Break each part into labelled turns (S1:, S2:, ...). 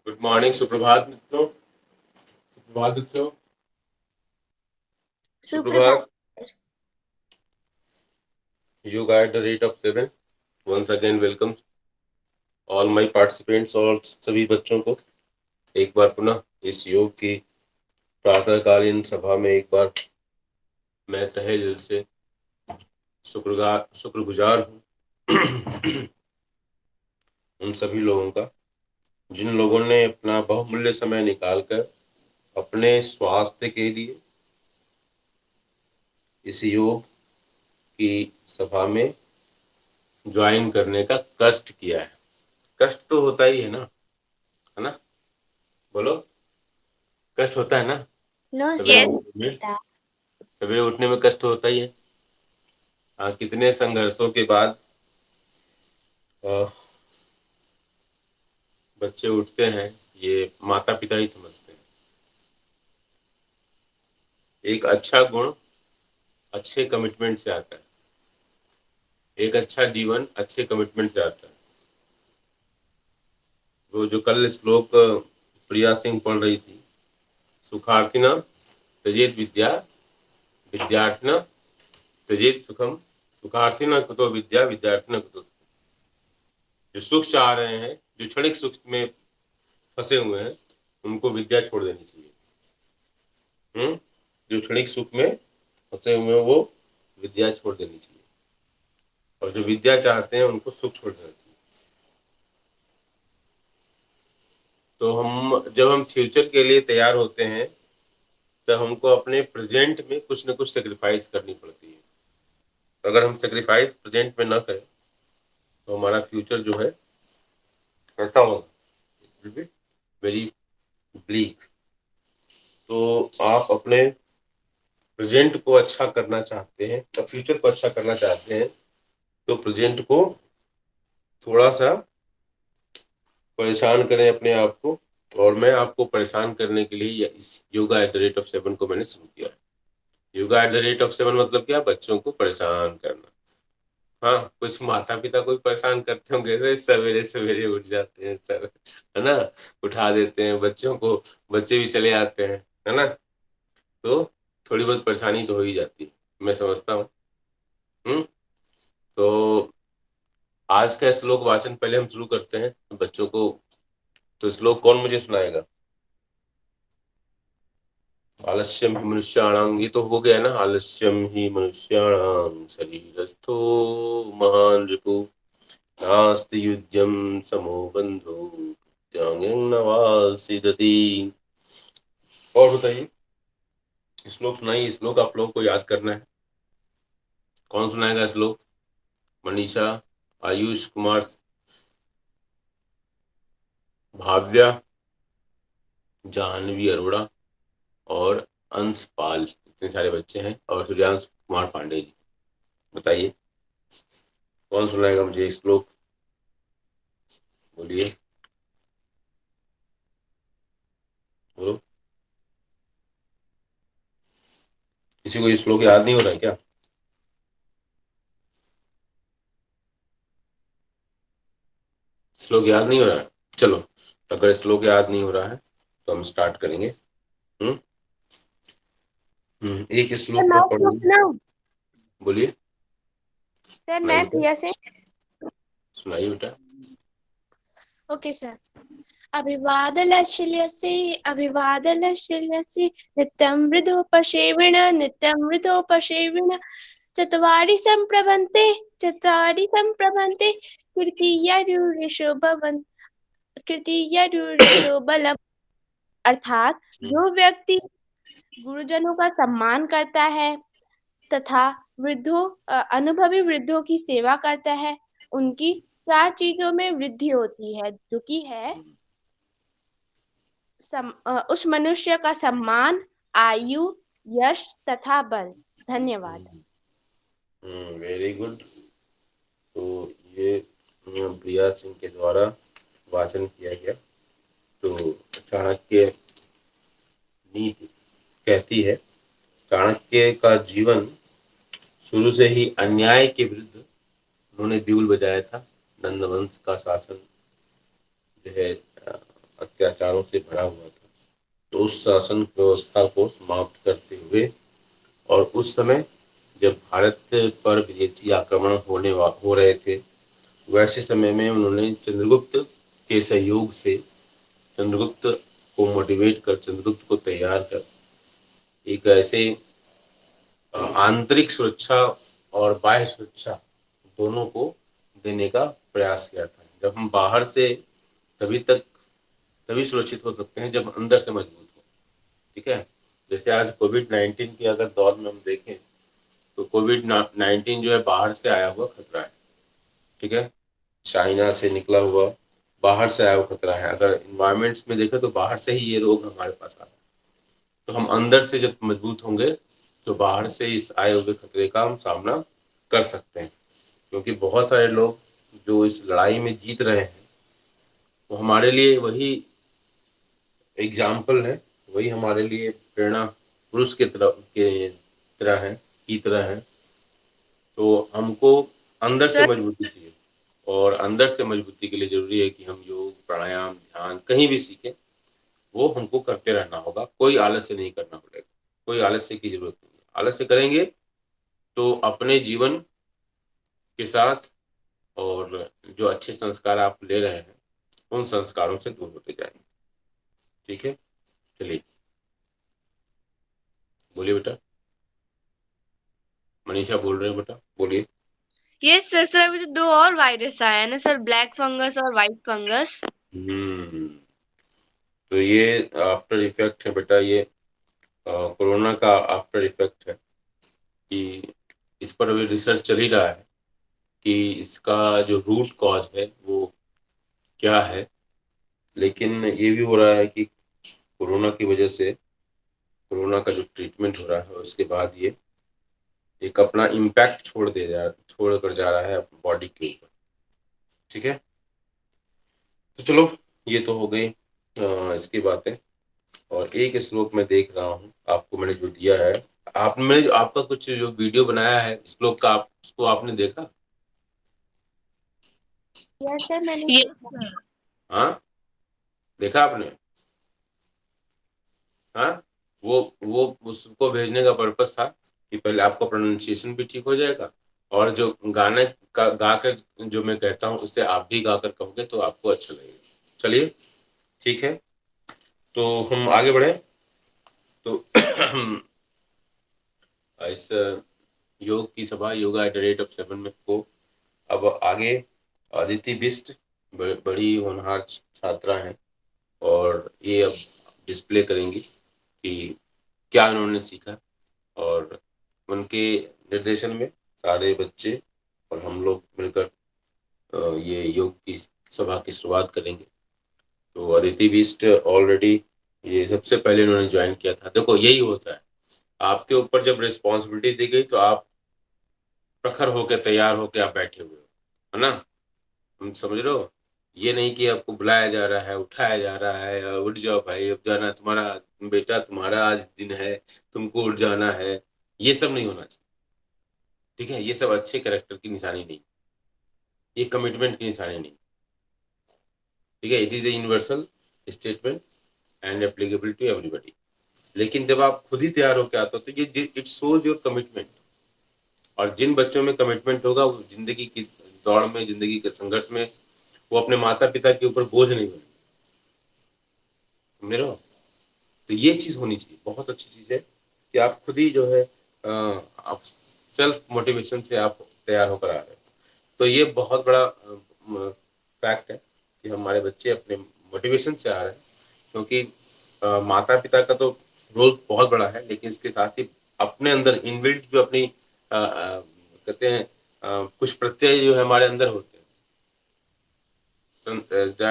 S1: Good morning, सुप्रभात मित्रों। सुप्रभात बच्चों। सुप्रभात। You got the rate of 7. Once again welcome all my participants और सभी बच्चों को एक बार पुनः इस योग की प्रातःकालीन सभा में एक बार मैं तहे दिल से शुक्रगुजार हूँ उन सभी लोगों का जिन लोगों ने अपना बहुमूल्य समय निकालकर अपने स्वास्थ्य के लिए इस योग की सभा में ज्वाइन करने का कष्ट किया है। कष्ट तो होता ही है ना? बोलो, कष्ट होता है ना? सवेरे उठने में कष्ट होता ही है। हाँ, कितने संघर्षों के बाद बच्चे उठते हैं, ये माता पिता ही समझते हैं। एक अच्छा गुण अच्छे कमिटमेंट से आता है, एक अच्छा जीवन अच्छे कमिटमेंट से आता है। वो जो कल श्लोक प्रिया सिंह पढ़ रही थी, सुखार्थिना त्यजेत विद्या विद्यार्थिना त्यजेत सुखम, सुखार्थिना कुतो विद्या विद्यार्थिना कुतो सुखम। जो सुख चाह रहे हैं, जो क्षणिक सुख में फंसे हुए हैं, उनको विद्या छोड़ देनी चाहिए। जो क्षणिक सुख में फंसे हुए हैं वो विद्या छोड़ देनी चाहिए, और जो विद्या चाहते हैं उनको सुख छोड़ देना चाहिए। तो जब हम फ्यूचर के लिए तैयार होते हैं तो हमको अपने प्रेजेंट में कुछ न कुछ सेक्रीफाइस करनी पड़ती है। तो अगर हम सेक्रीफाइस प्रेजेंट में ना करें तो हमारा फ्यूचर जो है कैसा होगा, वेरी ब्लीक। तो आप अपने प्रेजेंट को अच्छा करना चाहते हैं, तो फ्यूचर को अच्छा करना चाहते हैं, तो प्रेजेंट को थोड़ा सा परेशान करें अपने आप को। और मैं आपको परेशान करने के लिए इस yoga at the rate of 7 को मैंने शुरू किया। Yoga at the rate of 7 मतलब क्या? बच्चों को परेशान करना। हाँ, कुछ माता पिता कोई परेशान करते होंगे, ऐसे सवेरे सवेरे उठ जाते हैं सर, है ना, उठा देते हैं बच्चों को, बच्चे भी चले आते हैं, है ना। तो थोड़ी बहुत परेशानी तो हो ही जाती है, मैं समझता हूँ। तो आज का श्लोक वाचन पहले हम शुरू करते हैं बच्चों को। तो श्लोक कौन मुझे सुनाएगा? आलस्यम ही मनुष्याणाम, ये तो हो गया ना। आलस्यम ही मनुष्याणाम शरीरस्थो महान रिपु नास्ति युज्यम समो बंधु त्यागं न वा सिद्धति। और बताइए, श्लोक सुनाइए। श्लोक आप लोगों को याद करना है। कौन सुनाएगा श्लोक? मनीषा, आयुष कुमार, भाव्या, जानवी अरोड़ा और अंशपाल, इतने सारे बच्चे हैं, और सूर्यांश कुमार पांडे जी। बताइए कौन सुनाएगा मुझे एक श्लोक? बोलिए, बोलो। किसी को ये श्लोक याद नहीं हो रहा है क्या? श्लोक याद नहीं हो रहा है? चलो, अगर श्लोक याद नहीं हो रहा है तो हम स्टार्ट करेंगे। एक श्लोक को पढ़ो। बोलिए
S2: सर, मैं प्रिया से
S1: सुनाइए बेटा।
S2: Okay sir. अभिवादनशीलस्य नित्यं वृद्धोपसेविन चत्वारि सम्प्रभन्ते कीर्तियरूरिषो बलम्। अर्थात जो व्यक्ति गुरुजनों का सम्मान करता है तथा अनुभवी वृद्धों की सेवा करता है, उनकी 4 चीजों में वृद्धि होती है, जो कि है उस मनुष्य का सम्मान, आयु, यश तथा बल। धन्यवाद।
S1: Very good. तो ये प्रिया सिंह के द्वारा वाचन किया गया। तो चाणक्य नीति कहती है, चाणक्य का जीवन शुरू से ही अन्याय के विरुद्ध उन्होंने बिगुल बजाया था। नंदवंश का शासन जो है अत्याचारों से भरा हुआ था। तो उस शासन व्यवस्था को समाप्त करते हुए और उस समय जब भारत पर विदेशी आक्रमण हो रहे थे, वैसे समय में उन्होंने चंद्रगुप्त के सहयोग से चंद्रगुप्त को मोटिवेट कर, चंद्रगुप्त को तैयार कर एक ऐसे आंतरिक सुरक्षा और बाह्य सुरक्षा दोनों को देने का प्रयास किया था। जब हम बाहर से तभी सुरक्षित हो सकते हैं जब अंदर से मजबूत हो। ठीक है, जैसे आज कोविड-19 के अगर दौर में हम देखें तो कोविड-19 जो है बाहर से आया हुआ खतरा है। ठीक है, चाइना से निकला हुआ बाहर से आया हुआ खतरा है। अगर इन्वायरमेंट्स में देखें तो बाहर से ही ये रोग हमारे पास आ रहा है। तो हम अंदर से जब मजबूत होंगे तो बाहर से इस आए हुए खतरे का हम सामना कर सकते हैं। क्योंकि बहुत सारे लोग जो इस लड़ाई में जीत रहे हैं वो हमारे लिए वही एग्जाम्पल है, वही हमारे लिए प्रेरणा पुरुष के तरह है। तो हमको अंदर से
S2: सर
S1: मजबूती चाहिए और अंदर से मजबूती के लिए जरूरी है कि हम योग, प्राणायाम, ध्यान कहीं भी सीखें, वो हमको करते रहना होगा। कोई आलस्य नहीं करना पड़ेगा, कोई आलस्य की जरूरत नहीं है। आलस्य करेंगे तो अपने जीवन के साथ और जो अच्छे संस्कार आप ले रहे हैं उन संस्कारों से दूर होते जाएंगे। ठीक है, चलिए बोलिए बेटा। मनीषा बोल रहे हैं बेटा, बोलिए।
S3: ये सर अभी तो 2 और वायरस आया है ना सर, ब्लैक फंगस और व्हाइट फंगस।
S1: तो ये आफ्टर इफेक्ट है बेटा, ये कोरोना का आफ्टर इफेक्ट है कि इस पर अभी रिसर्च चल ही रहा है कि इसका जो रूट कॉज है वो क्या है। लेकिन ये भी हो रहा है कि कोरोना की वजह से, कोरोना का जो ट्रीटमेंट हो रहा है उसके बाद ये एक अपना इम्पैक्ट छोड़ कर जा रहा है बॉडी के ऊपर। ठीक है, तो चलो ये तो हो गई इसकी बातें। और एक श्लोक मैं देख रहा हूँ आपको मैंने जो दिया है, आपने आपका कुछ जो वीडियो बनाया है श्लोक का, आप उसको आपने देखा?
S2: यस सर मैंने
S3: यस
S2: देखा।
S3: सर।
S1: हाँ, देखा आपने? हाँ, वो उसको भेजने का पर्पस था कि पहले आपका प्रोनाउंसिएशन भी ठीक हो जाएगा और जो गाने का गा कर जो मैं कहता हूँ उससे आप भी गा कर कहोगे तो आपको अच्छा लगेगा। चलिए ठीक है, तो हम आगे बढ़े। तो इस योग की सभा yoga at the rate of 7 में को अब आगे अदिति बिष्ट बड़ी होनहार छात्रा हैं और ये अब डिस्प्ले करेंगी कि क्या उन्होंने सीखा। और उनके निर्देशन में सारे बच्चे और हम लोग मिलकर ये योग की सभा की शुरुआत करेंगे। तो अदिति बिष्ट ऑलरेडी ये सबसे पहले उन्होंने ज्वाइन किया था। देखो यही होता है, आपके ऊपर जब रिस्पॉन्सिबिलिटी दी गई तो आप प्रखर होकर तैयार होकर आप बैठे हुए हो, है ना? तुम समझ रहे हो? ये नहीं कि आपको बुलाया जा रहा है, उठाया जा रहा है, उठ जाओ भाई अब जाना तुम्हारा, बेटा तुम्हारा आज दिन है, तुमको उठ जाना है। ये सब नहीं होना चाहिए। ठीक है, ये सब अच्छे कैरेक्टर की निशानी नहीं, ये कमिटमेंट की निशानी नहीं। ठीक है, it is a universal statement and applicable to everybody. लेकिन जब आप खुद ही तैयार होकर आते हो तो ये इट शोज योर कमिटमेंट। और जिन बच्चों में कमिटमेंट होगा वो जिंदगी की दौड़ में, जिंदगी के संघर्ष में वो अपने माता पिता के ऊपर बोझ नहीं बने। समझ रहे हो? तो ये चीज होनी चाहिए, बहुत अच्छी चीज है कि आप खुद ही जो है आप सेल्फ मोटिवेशन से आप तैयार होकर आ रहे हैं। तो ये बहुत बड़ा फैक्ट है कि हमारे बच्चे अपने मोटिवेशन से आ रहे हैं। क्योंकि माता पिता का तो रोल बहुत बड़ा है, लेकिन इसके साथ ही अपने अंदर इनबिल्ट जो अपनी कहते हैं कुछ प्रत्यय जो है हमारे अंदर होते हैं,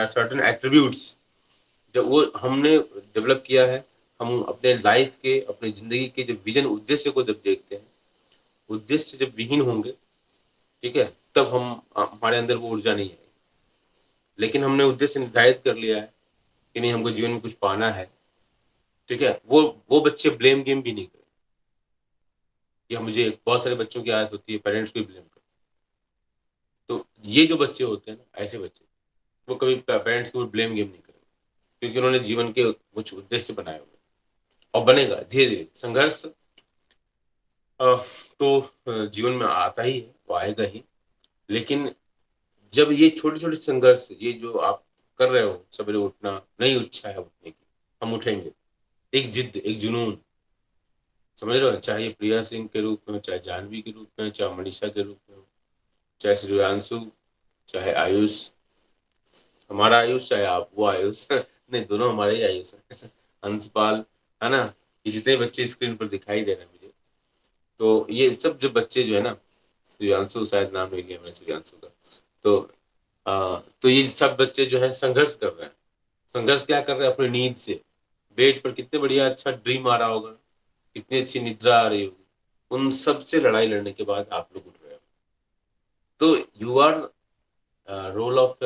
S1: सर्टेन एट्रीब्यूट्स जब वो हमने डेवलप किया है, हम अपने लाइफ के, अपने जिंदगी के जो विजन उद्देश्य को जब देखते हैं, उद्देश्य जब विहीन होंगे, ठीक है, तब हमारे अंदर वो ऊर्जा नहीं है। लेकिन हमने उद्देश्य निर्धारित कर लिया है कि नहीं हमको जीवन में कुछ पाना है, ठीक है, वो बच्चे ब्लेम गेम भी नहीं करें। या मुझे बहुत सारे बच्चों की आदत होती है पेरेंट्स को ब्लेम कर। तो ये जो बच्चे होते हैं ना, ऐसे बच्चे वो कभी पेरेंट्स के ऊपर ब्लेम गेम नहीं करेंगे। क्योंकि उन्होंने जीवन के कुछ उद्देश्य बनाए हुए और बनेगा धीरे धीरे। संघर्ष तो जीवन में आता ही है, वो आएगा ही, लेकिन जब ये छोटे छोटे संघर्ष, ये जो आप कर रहे हो, सवेरे उठना, नई इच्छा है उठने की, हम उठेंगे, एक जिद, एक जुनून, समझ रहे हो, चाहे प्रिया सिंह के रूप में हो, चाहे जानवी के रूप में, चाहे मनीषा के रूप में हो, चाहे श्रेयांशु, चाहे आयुष, हमारा आयुष, चाहे आप वो आयुष नहीं, दोनों हमारे ही आयुष है अंशपाल, है ना, ये जितने बच्चे स्क्रीन पर दिखाई दे रहे हैं मुझे, तो ये सब जो बच्चे जो है ना, श्रेयांशु शायद नाम ले लिया मैं श्रेयांशु का, तो ये सब बच्चे जो है संघर्ष कर रहे हैं। संघर्ष क्या कर रहे हैं? अपनी नींद से, बेड पर कितने बढ़िया अच्छा ड्रीम आ रहा होगा, कितनी अच्छी निद्रा आ रही होगी, उन सब से लड़ाई लड़ने के बाद आप लोग उठ रहे हो। तो you are role of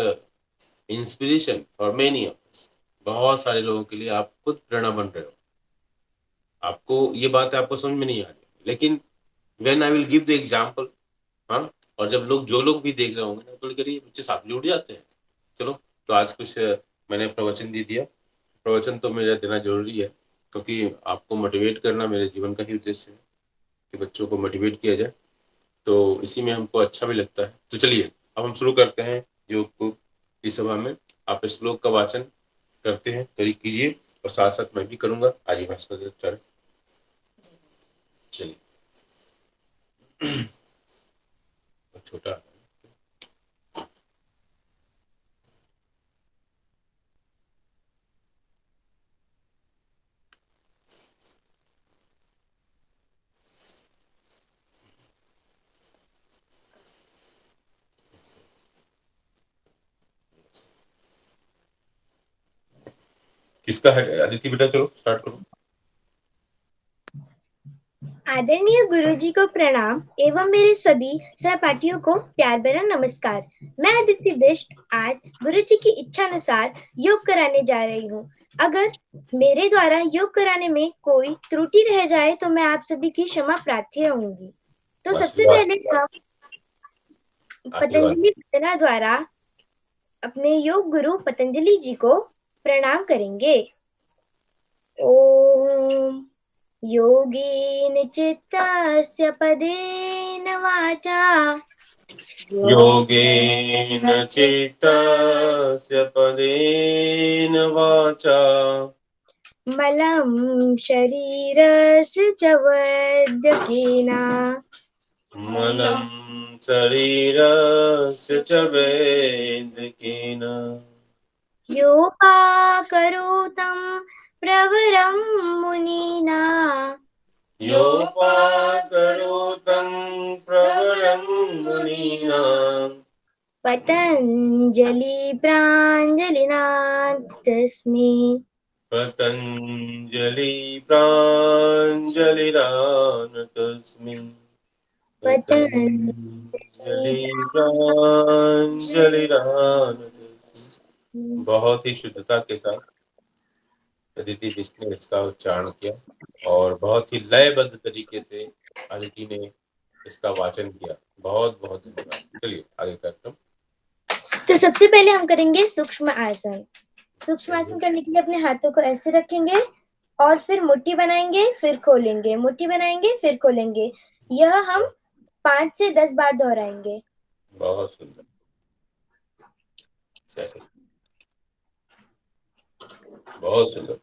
S1: inspiration for many of us, बहुत सारे लोगों के लिए आप खुद प्रेरणा बन रहे हो। आपको ये बात आपको समझ में नहीं आ रही, लेकिन when I will give the example, हाँ, और जब जो लोग भी देख रहे होंगे ना, तो करिए बच्चे साथ जुड़ जाते हैं। चलो, तो आज कुछ मैंने प्रवचन दे दिया। प्रवचन तो मेरा देना जरूरी है, क्योंकि आपको मोटिवेट करना मेरे जीवन का ही उद्देश्य है कि बच्चों को मोटिवेट किया जाए, तो इसी में हमको अच्छा भी लगता है। तो चलिए अब हम शुरू करते हैं योग को। इस सभा में आप श्लोक का वाचन करते हैं, कीजिए, और साथ साथ मैं भी करूंगा। आदि भास्कर चलिए छोटा किसका है? अदिति बेटा चलो स्टार्ट करो।
S4: आदरणीय गुरुजी को प्रणाम एवं मेरे सभी सहपाठियों को प्यार भरा नमस्कार। मैं अदिति बिष्ट आज गुरुजी की इच्छा अनुसार योग कराने जा रही हूँ। अगर मेरे द्वारा योग कराने में कोई त्रुटि रह जाए तो मैं आप सभी की क्षमा प्रार्थी रहूंगी। तो सबसे पहले हम पतंजलि वंदना द्वारा अपने योग गुरु पतंजलि जी को प्रणाम करेंगे। ओम योगेन चित्तस्य पदेन वाचा,
S1: योगेन चित्तस्य पदेन वाचा,
S4: मलं शरीरस्य च वैद्यकेन,
S1: मलं शरीरस्य च वैद्यकेन,
S4: योपाकरोतं प्रवरं मुनिना,
S1: योपाकरोतं प्रवरं मुनिना,
S4: पतञ्जलि प्राञ्जलिना तस्मै,
S1: पतञ्जलि प्राञ्जलिरान तस्मै, पतञ्जलि प्राञ्जलिरान तस्मै। बहुत ही शुद्धता के साथ अदिति बिष्ट ने इसका उच्चारण किया और बहुत ही लयबद्ध तरीके से अदिति ने इसका वाचन किया। बहुत बहुत धन्यवाद। चलिए आगे कार्यक्रम।
S4: तो सबसे पहले हम करेंगे सूक्ष्म आसन। सूक्ष्म आसन करने के लिए अपने हाथों को ऐसे रखेंगे और फिर मुट्ठी बनाएंगे, फिर खोलेंगे, मुट्ठी बनाएंगे, फिर खोलेंगे। यह हम 5 से 10 बार दोहराएंगे।
S1: बहुत सुंदर। बहुत सुंदर।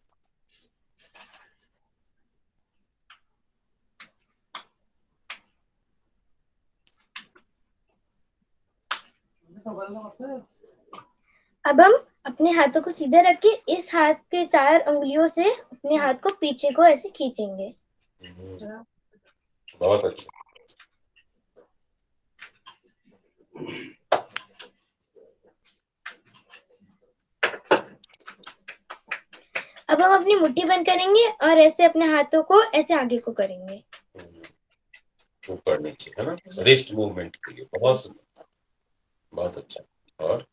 S4: अब हम अपने हाथों को सीधे रख के इस हाथ के 4 उंगलियों से अपने हाथ को पीछे को ऐसे खींचेंगे।
S1: बहुत अच्छा।
S4: अब हम अपनी मुट्ठी बंद करेंगे और ऐसे अपने हाथों को ऐसे आगे को करेंगे,
S1: ऊपर नीचे, है ना, रिस्ट मूवमेंट के लिए। बहुत सुंदर, बहुत अच्छा। और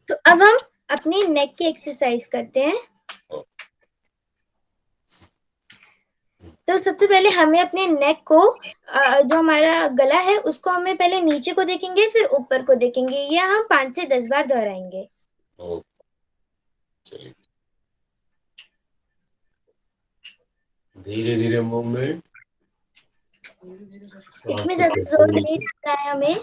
S4: तो अब हम अपने नेक की एक्सरसाइज करते हैं। तो सबसे पहले हमें अपने नेक को जो हमारा गला है उसको हमें पहले नीचे को देखेंगे, फिर ऊपर को देखेंगे। ये हम 5 से 10 बार दोहराएंगे।
S1: ओके, चलिए धीरे धीरे मूवमेंट।
S4: इसमें ज्यादा जोर नहीं डालना है हमें।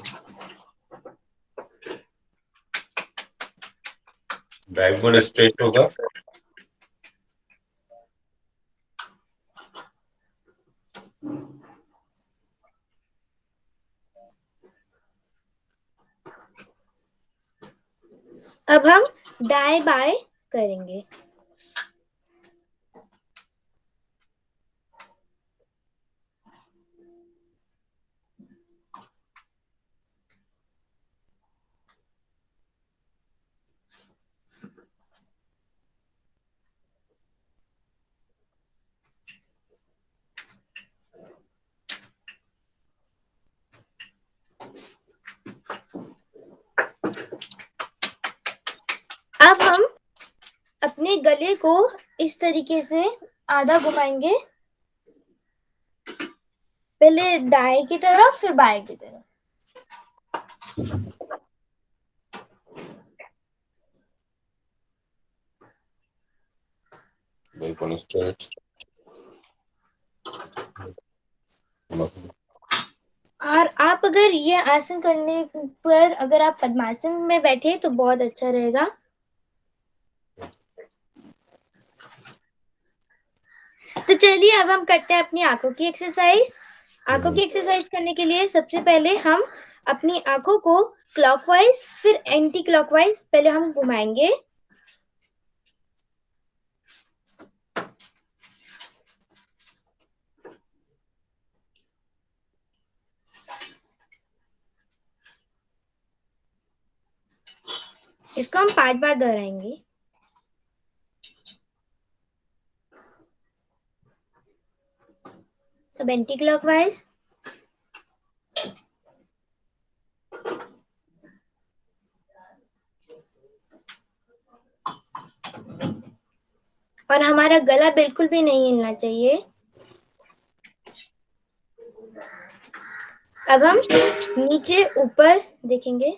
S1: बैकबोन स्ट्रेट होगा।
S4: अब हम दाएं बाएं करेंगे। अब हम अपने गले को इस तरीके से आधा घुमाएंगे, पहले दाएं की तरफ फिर बाएं की तरफ।
S1: Backbone straight.
S4: और आप अगर ये आसन करने पर अगर आप पद्मासन में बैठे तो बहुत अच्छा रहेगा। तो चलिए अब हम करते हैं अपनी आंखों की एक्सरसाइज। आंखों की एक्सरसाइज करने के लिए सबसे पहले हम अपनी आंखों को क्लॉकवाइज फिर एंटी क्लॉकवाइज पहले हम घुमाएंगे। इसको हम 5 बार दोहराएंगे। अब एंटी क्लॉकवाइज। और हमारा गला बिल्कुल भी नहीं हिलना चाहिए। अब हम नीचे ऊपर देखेंगे।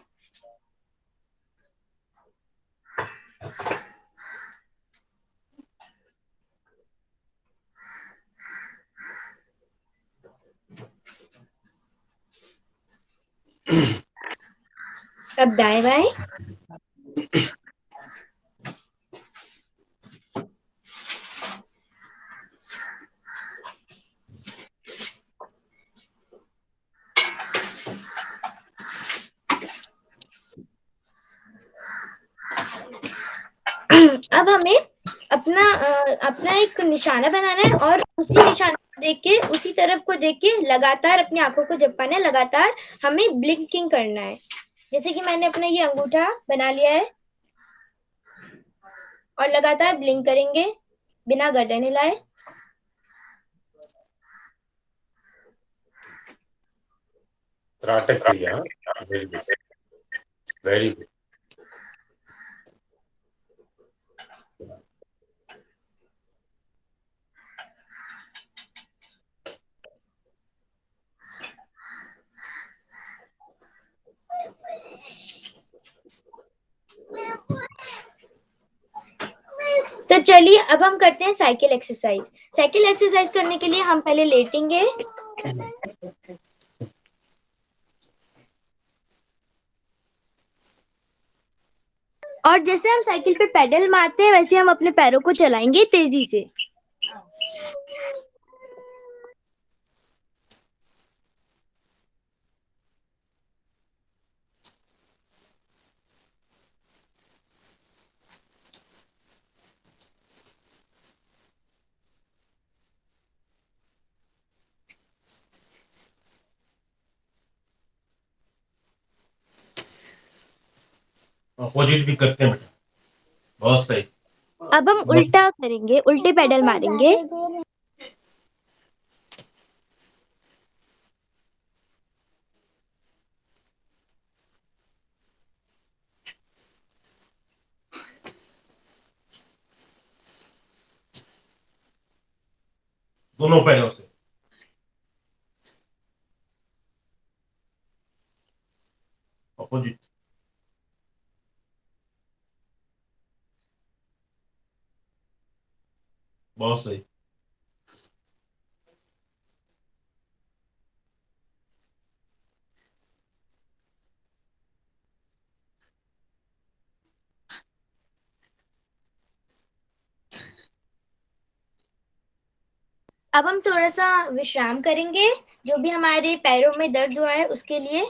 S4: अब दाएं बाएं। अब हमें अपना एक निशाना बनाना है और उसी निशाना को देख के उसी तरफ को देख के लगातार अपनी आंखों को झपकाना है। लगातार हमें ब्लिंकिंग करना है। जैसे कि मैंने अपना ये अंगूठा बना लिया है और लगातार ब्लिंक करेंगे बिना गर्दन हिलाए।
S1: त्राटक क्रिया। Very good, very good.
S4: तो चलिए अब हम करते हैं साइकिल एक्सरसाइज। साइकिल एक्सरसाइज करने के लिए हम पहले लेटेंगे। और जैसे हम साइकिल पे पेडल मारते हैं वैसे हम अपने पैरों को चलाएंगे तेजी से।
S5: अपोजिट भी करते हैं बेटा, बहुत सही।
S4: अब हम उल्टा करेंगे, उल्टे पेडल मारेंगे।
S5: दोनों पैरों से। बहुत सही।
S4: अब हम थोड़ा सा विश्राम करेंगे, जो भी हमारे पैरों में दर्द हुआ है उसके लिए।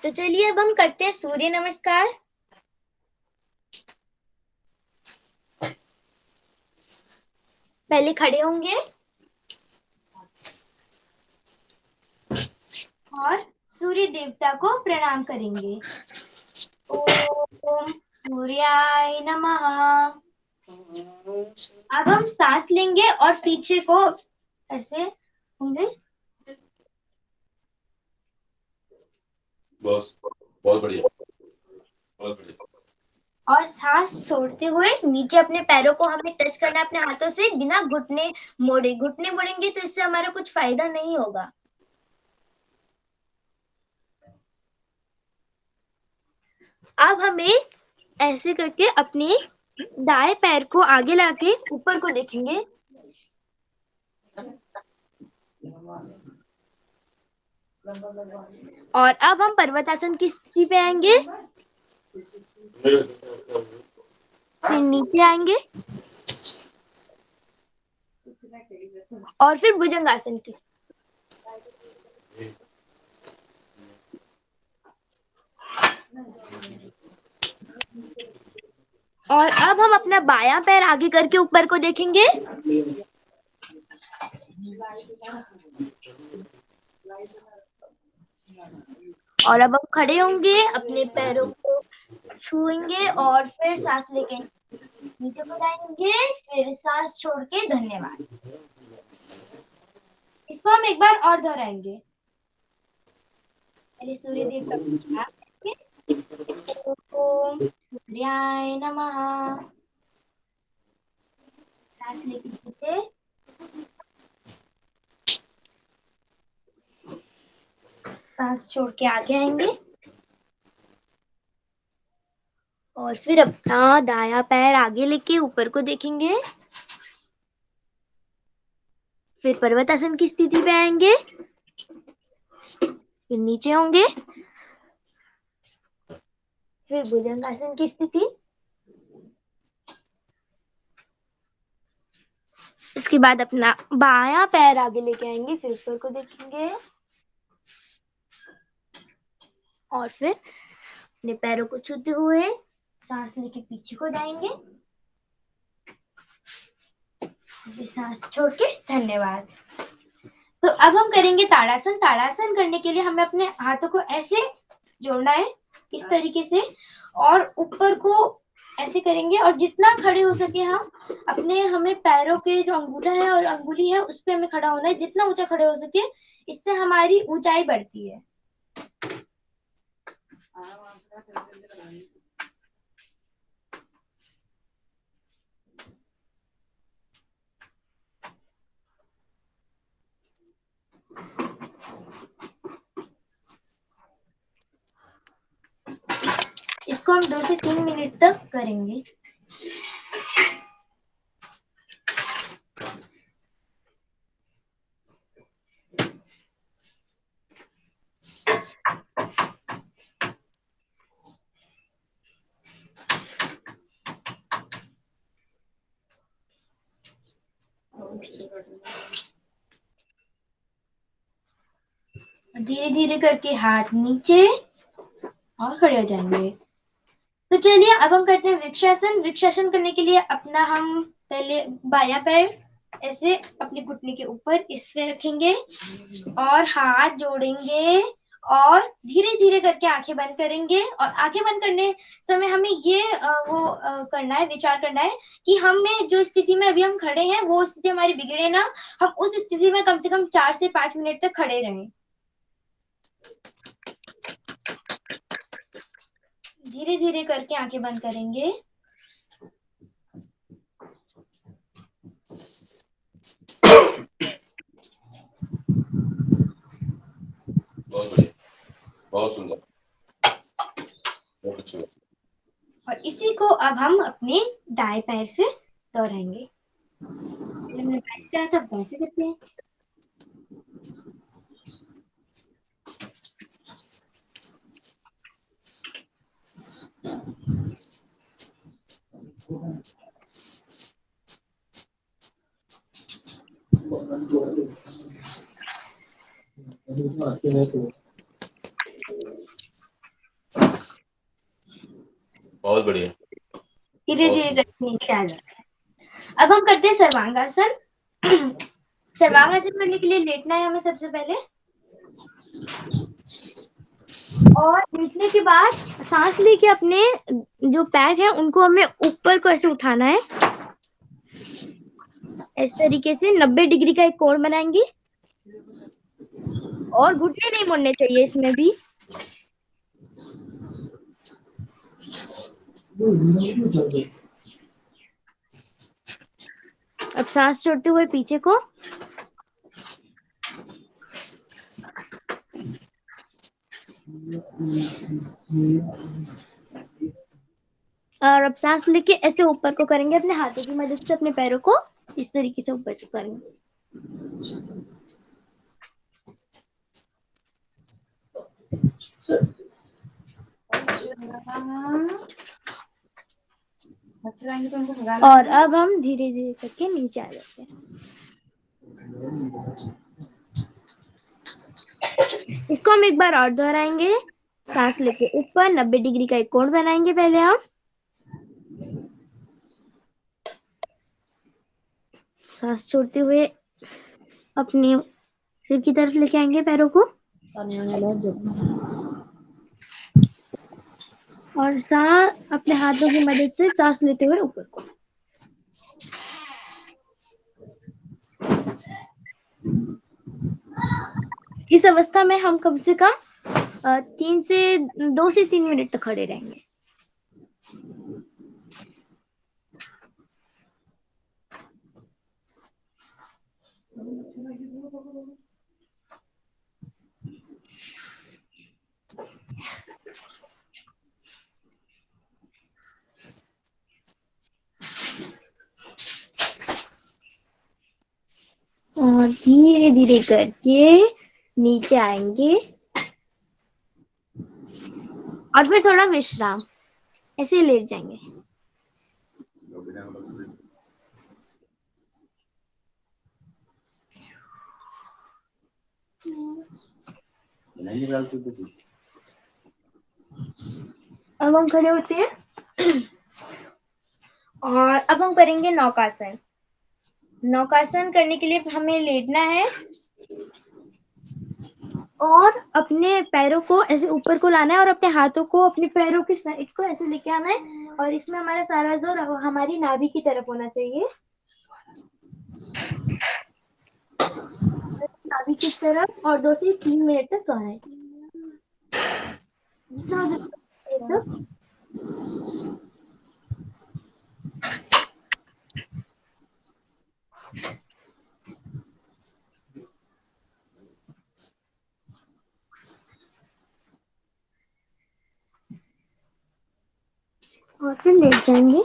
S4: तो चलिए अब हम करते हैं सूर्य नमस्कार। पहले खड़े होंगे और सूर्य देवता को प्रणाम करेंगे। ओम सूर्याय नमः। अब हम सांस लेंगे और पीछे को ऐसे होंगे।
S1: बहुत बढ़िया, बहुत बढ़िया।
S4: और सांस छोड़ते हुए नीचे अपने पैरों को हमें टच करना है अपने हाथों से, बिना घुटने मोड़े। घुटने मोड़ेंगे तो इससे हमारा कुछ फायदा नहीं होगा। अब हमें ऐसे करके अपने दाएं पैर को आगे लाके ऊपर को देखेंगे। और अब हम पर्वतासन की स्थिति पे आएंगे, फिर नीचे आएंगे और फिर भुजंगासन की। और अब हम अपना बायां पैर आगे करके ऊपर को देखेंगे। और अब हम खड़े होंगे, अपने पैरों को छूएंगे और फिर सांस लेके नीचे को जाएंगे, फिर सांस छोड़ के धन्यवाद। इसको हम एक बार और दोहराएंगे। पहले सूर्य देवता को प्रणाम करेंगे। ओम सूर्याय नमः। सांस लेके नीचे, सांस छोड़ के आगे आएंगे और फिर अपना दायां पैर आगे लेके ऊपर को देखेंगे, फिर पर्वतासन की स्थिति पे आएंगे, फिर नीचे होंगे, फिर भुजंगासन की स्थिति। इसके बाद अपना बायां पैर आगे लेके आएंगे, फिर ऊपर को देखेंगे और फिर अपने पैरों को छूते हुए सांस लेके पीछे को जाएंगे, सांस छोड़ के धन्यवाद। तो अब हम करेंगे ताड़ासन। ताड़ासन करने के लिए हमें अपने हाथों को ऐसे जोड़ना है, इस तरीके से, और ऊपर को ऐसे करेंगे और जितना खड़े हो सके हम अपने, हमें पैरों के जो अंगूठा है और अंगुली है उस पे हमें खड़ा होना है, जितना ऊंचा खड़े हो सके, इससे हमारी ऊंचाई बढ़ती है। इसको हम 2 से 3 मिनट तक करेंगे। धीरे धीरे करके हाथ नीचे और खड़े हो जाएंगे। तो चलिए अब हम करते हैं वृक्षासन। वृक्षासन करने के लिए अपना हम पहले बायां पैर ऐसे अपने घुटने के ऊपर इससे रखेंगे और हाथ जोड़ेंगे और धीरे धीरे करके आंखें बंद करेंगे। और आंखें बंद करने समय हमें ये करना है, विचार करना है कि हमें जो स्थिति में अभी हम खड़े हैं वो स्थिति हमारी बिगड़े ना, हम उस स्थिति में कम से कम 4 से 5 मिनट तक खड़े रहें। धीरे धीरे करके आंखें बंद करेंगे।
S1: बहुत सुंदर, बहुत अच्छी बात।
S4: और इसी को अब हम अपने दाएं पैर से दोहराएंगे। पहले हमने बाएं से करा था, अब दाएं से करते हैं।
S1: बहुत बढ़िया।
S4: धीरे धीरे करके नीचे आ जाता है। अब हम करते हैं सर्वांगासन। सर्वांगासन करने के लिए लेटना है हमें सबसे पहले, और लेटने के बाद सांस लेके अपने जो पैर है उनको हमें ऊपर को ऐसे उठाना है। इस तरीके से 90 डिग्री का एक कोण बनाएंगे, और घुटने नहीं मुड़ने चाहिए इसमें भी। अब सांस छोड़ते हुए पीछे को, और अब सांस लेके ऐसे ऊपर को करेंगे, अपने हाथों की मदद से अपने पैरों को इस तरीके से ऊपर से करेंगे। और अब हम धीरे धीरे करके नीचे आ जाते हैं। इसको हम एक बार और दोहराएंगे। सांस लेके ऊपर 90 डिग्री का एक कोण बनाएंगे पहले हम। सांस छोड़ते हुए अपने सिर की तरफ लेके आएंगे पैरों को, और सांस अपने हाथों की मदद से सांस लेते हुए ऊपर को। इस अवस्था में हम कम से कम 2 से 3 मिनट तक खड़े रहेंगे। और धीरे धीरे करके नीचे आएंगे, और फिर थोड़ा विश्राम, ऐसे ही लेट जाएंगे। अब हम खड़े होते हैं, और अब हम करेंगे नौकासन। नौकासन करने के लिए हमें लेटना है, और अपने पैरों को ऐसे ऊपर को लाना है, और अपने हाथों को अपने पैरों के साइड को ऐसे लेके आना है, और इसमें हमारा सारा जोर हमारी नाभि की तरफ होना चाहिए। नाभि की तरफ, और 2 से 3 मिनट तक दोहराएं। और फिर लेट जाएंगे।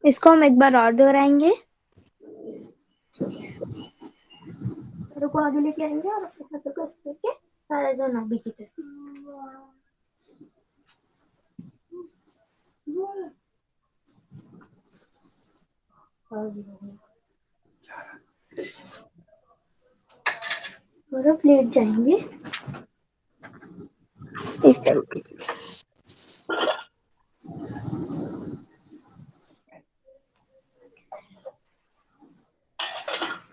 S4: इसको हम एक बार और दोहराएंगे। पैरों को आगे लेके आएंगे, और अपने हाथों को इस करके सारा जो नाभि की तरफ। और अब लेट जाएंगे इस तरीके से।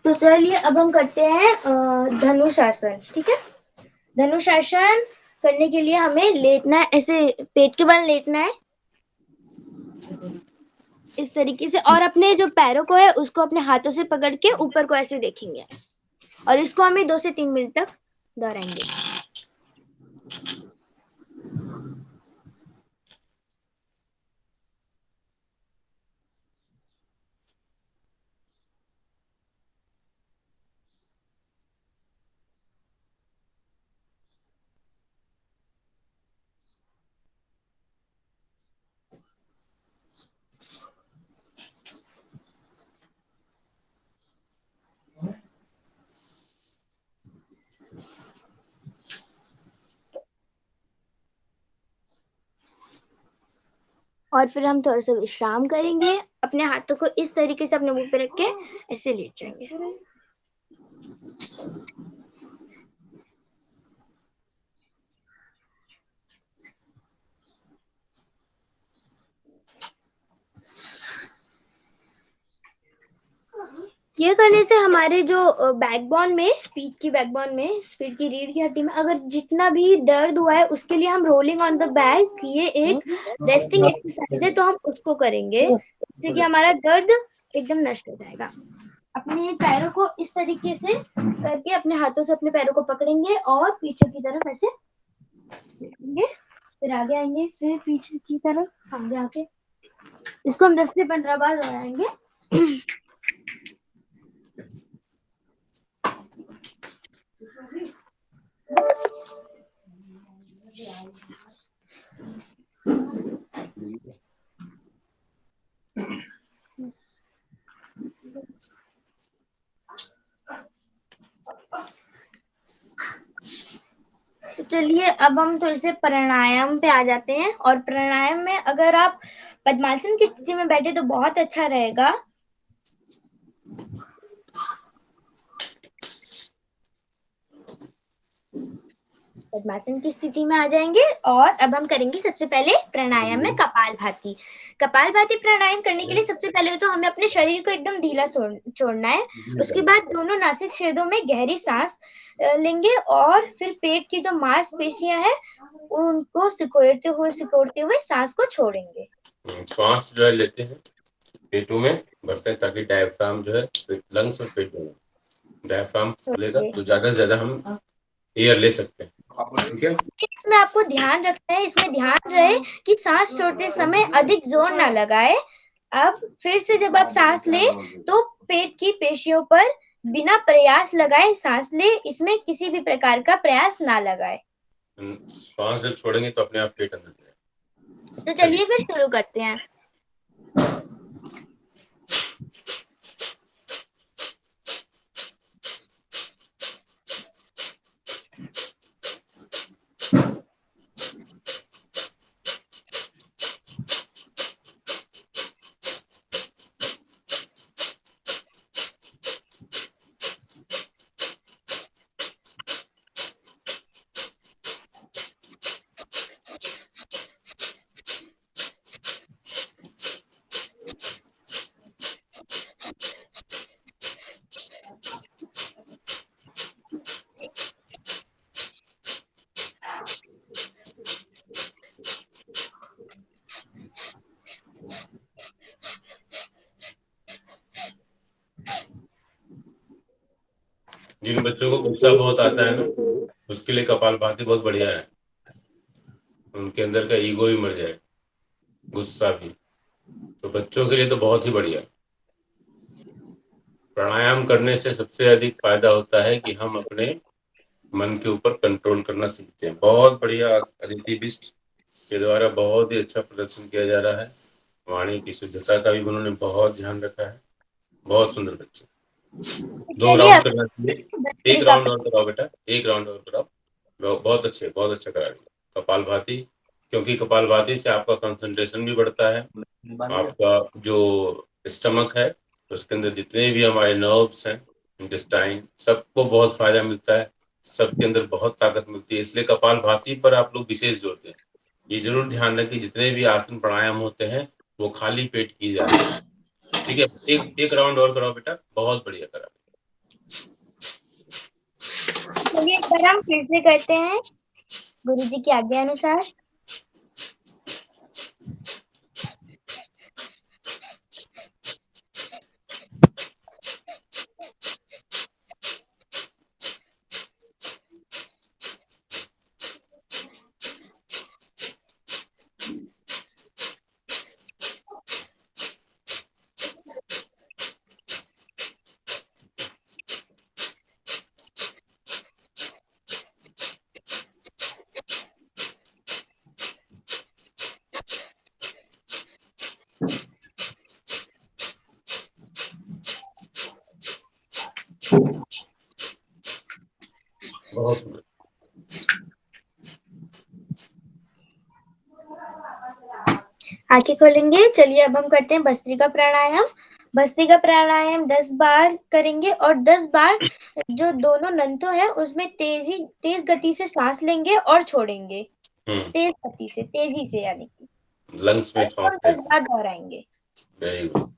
S4: तो चलिए अब हम करते हैं धनुषासन। ठीक है, धनुषासन करने के लिए हमें लेटना है, ऐसे पेट के बल लेटना है इस तरीके से, और अपने जो पैरों को है उसको अपने हाथों से पकड़ के ऊपर को ऐसे देखेंगे, और इसको हमें 2 से 3 मिनट तक दोहराएंगे। और फिर हम थोड़ा सा विश्राम करेंगे। अपने हाथों को इस तरीके से अपने मुंह पे रख के ऐसे लेट जाएंगे। ये करने से हमारे जो बैकबोन में, पीठ की बैकबोन में, पीठ की रीढ़ की हड्डी में अगर जितना भी दर्द हुआ है उसके लिए हम रोलिंग ऑन द बैक, ये एक रेस्टिंग एक्सरसाइज है, तो हम उसको करेंगे जिससे कि हमारा दर्द एकदम नष्ट हो जाएगा। अपने पैरों को इस तरीके से करके अपने हाथों से अपने पैरों को पकड़ेंगे और पीछे की तरफ ऐसे देखेंगे, फिर आगे आएंगे, फिर पीछे की तरफ आगे आके इसको हम 10 से 15 बार दोहराएंगे। तो चलिए अब हम थोड़े से प्राणायाम पे आ जाते हैं। और प्राणायाम में अगर आप पद्मासन की स्थिति में बैठे तो बहुत अच्छा रहेगा। पद्मासन की स्थिति में आ जाएंगे और अब हम करेंगे सबसे पहले प्राणायाम में कपालभाति। कपालभाति प्राणायाम करने के लिए सबसे पहले तो हमें अपने शरीर को एकदम ढीला छोड़ना है। उसके बाद दोनों नासिक छेदों में गहरी सांस लेंगे और फिर पेट की जो मांसपेशियां हैं उनको सिकोड़ते हुए सांस को छोड़ेंगे।
S1: श्वास जो है लेते हैं, पेटों में भरते हैं ताकि डायफ्राम जो है लंग्स और पेट में, डायफ्राम खुलेगा तो ज्यादा से ज्यादा हम एयर ले सकते हैं। ठीक है,
S4: इसमें आपको ध्यान रखना है, इसमें ध्यान रहे कि सांस छोड़ते समय अधिक जोर ना लगाए। अब फिर से जब आप सांस लें तो पेट की पेशियों पर बिना प्रयास लगाए सांस ले, इसमें किसी भी प्रकार का प्रयास ना लगाए।
S1: श्वास जब छोड़ेंगे तो अपने आप पेट अंदर जाएगा।
S4: तो चलिए फिर शुरू करते हैं।
S1: जिन बच्चों को गुस्सा बहुत आता है ना, उसके लिए कपालभाति बहुत बढ़िया है। उनके अंदर का ईगो भी मर जाए, गुस्सा भी। तो बच्चों के लिए तो बहुत ही बढ़िया। प्राणायाम करने से सबसे अधिक फायदा होता है कि हम अपने मन के ऊपर कंट्रोल करना सीखते हैं। बहुत बढ़िया, अदिति बिष्ट के द्वारा बहुत ही अच्छा प्रदर्शन किया जा रहा है। वाणी की शुद्धता का भी उन्होंने बहुत ध्यान रखा है। बहुत सुंदर बच्चे। 2 राउंड करना चाहिए। 1 राउंड और कराओ बेटा, 1 राउंड और कराओ। बहुत अच्छा करा रही है कपालभाति, क्योंकि कपालभाति से आपका कंसंट्रेशन भी बढ़ता है। आपका जो स्टमक है उसके अंदर जितने भी हमारे नर्व्स हैं, इंटेस्टाइन, सबको बहुत फायदा मिलता है, सबके अंदर बहुत ताकत मिलती है। इसलिए कपालभाति पर आप लोग विशेष जोर दें। ये जरूर ध्यान रखें जितने भी आसन प्राणायाम होते हैं वो खाली पेट किए जाते हैं। ठीक है, एक राउंड और कराओ बेटा, बहुत बढ़िया करा।
S4: चलिए एक बार हम फिर से करते हैं गुरु जी की आज्ञा अनुसार। आंखें खोलेंगे। चलिए अब हम करते हैं भस्त्रिका प्राणायाम। भस्त्रिका प्राणायाम 10 बार करेंगे और 10 बार जो दोनों नंतो है उसमें तेज गति से सांस लेंगे और छोड़ेंगे। तेज गति से, तेजी से, यानी कि
S1: लंग्स में
S4: 10
S1: सांस
S4: और 10
S1: लेना।
S4: बार दोहराएंगे।
S1: Very good.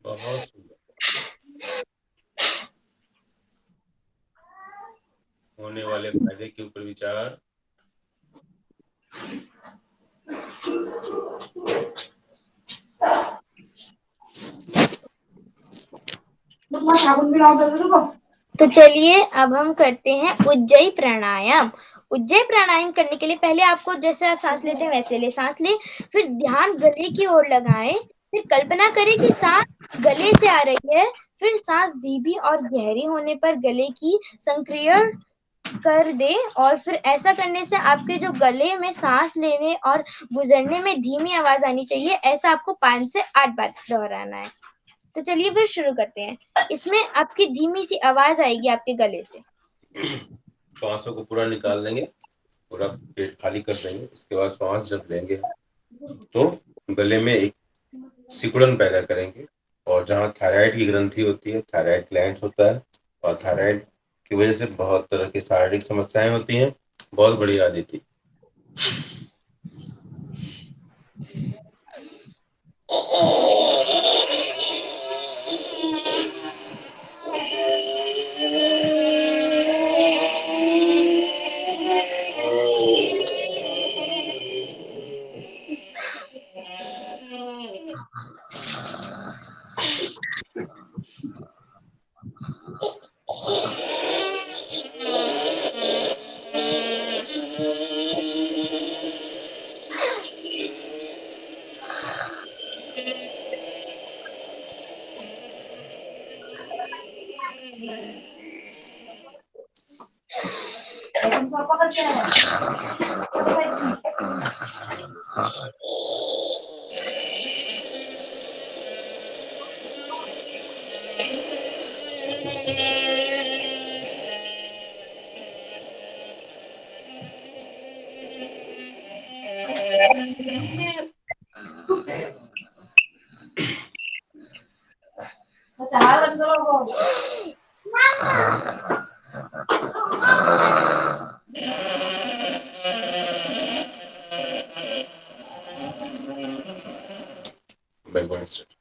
S1: बहुत सुंदर। होने वाले फायदे के ऊपर विचार।
S4: तो चलिए अब हम करते हैं उज्जयी प्राणायाम। उज्जयी प्राणायाम करने के लिए पहले आपको जैसे आप सांस लेते हैं वैसे ले सांस ले, फिर ध्यान गले की ओर लगाएं, फिर कल्पना करें कि सांस गले से आ रही है, फिर सांस धीमी और गहरी होने पर गले की संक्रियण कर दे और फिर ऐसा करने से आपके जो गले में सांस लेने और गुजरने में धीमी आवाज आनी चाहिए। ऐसा आपको 5 से 8 बार दोहराना है। तो चलिए फिर शुरू करते हैं। इसमें आपकी धीमी सी आवाज आएगी आपके गले से।
S1: श्वासों को पूरा निकाल देंगे, पूरा पेट खाली कर देंगे। इसके बाद श्वास जब लेंगे तो गले में एक सिकुड़न पैदा करेंगे और जहाँ थायराइड की ग्रंथि होती है, थायराइड ग्लैंड्स होता है, और थायराइड की वजह से बहुत तरह की शारीरिक समस्याएं होती हैं। बहुत बड़ी आदिति। Backward stretch.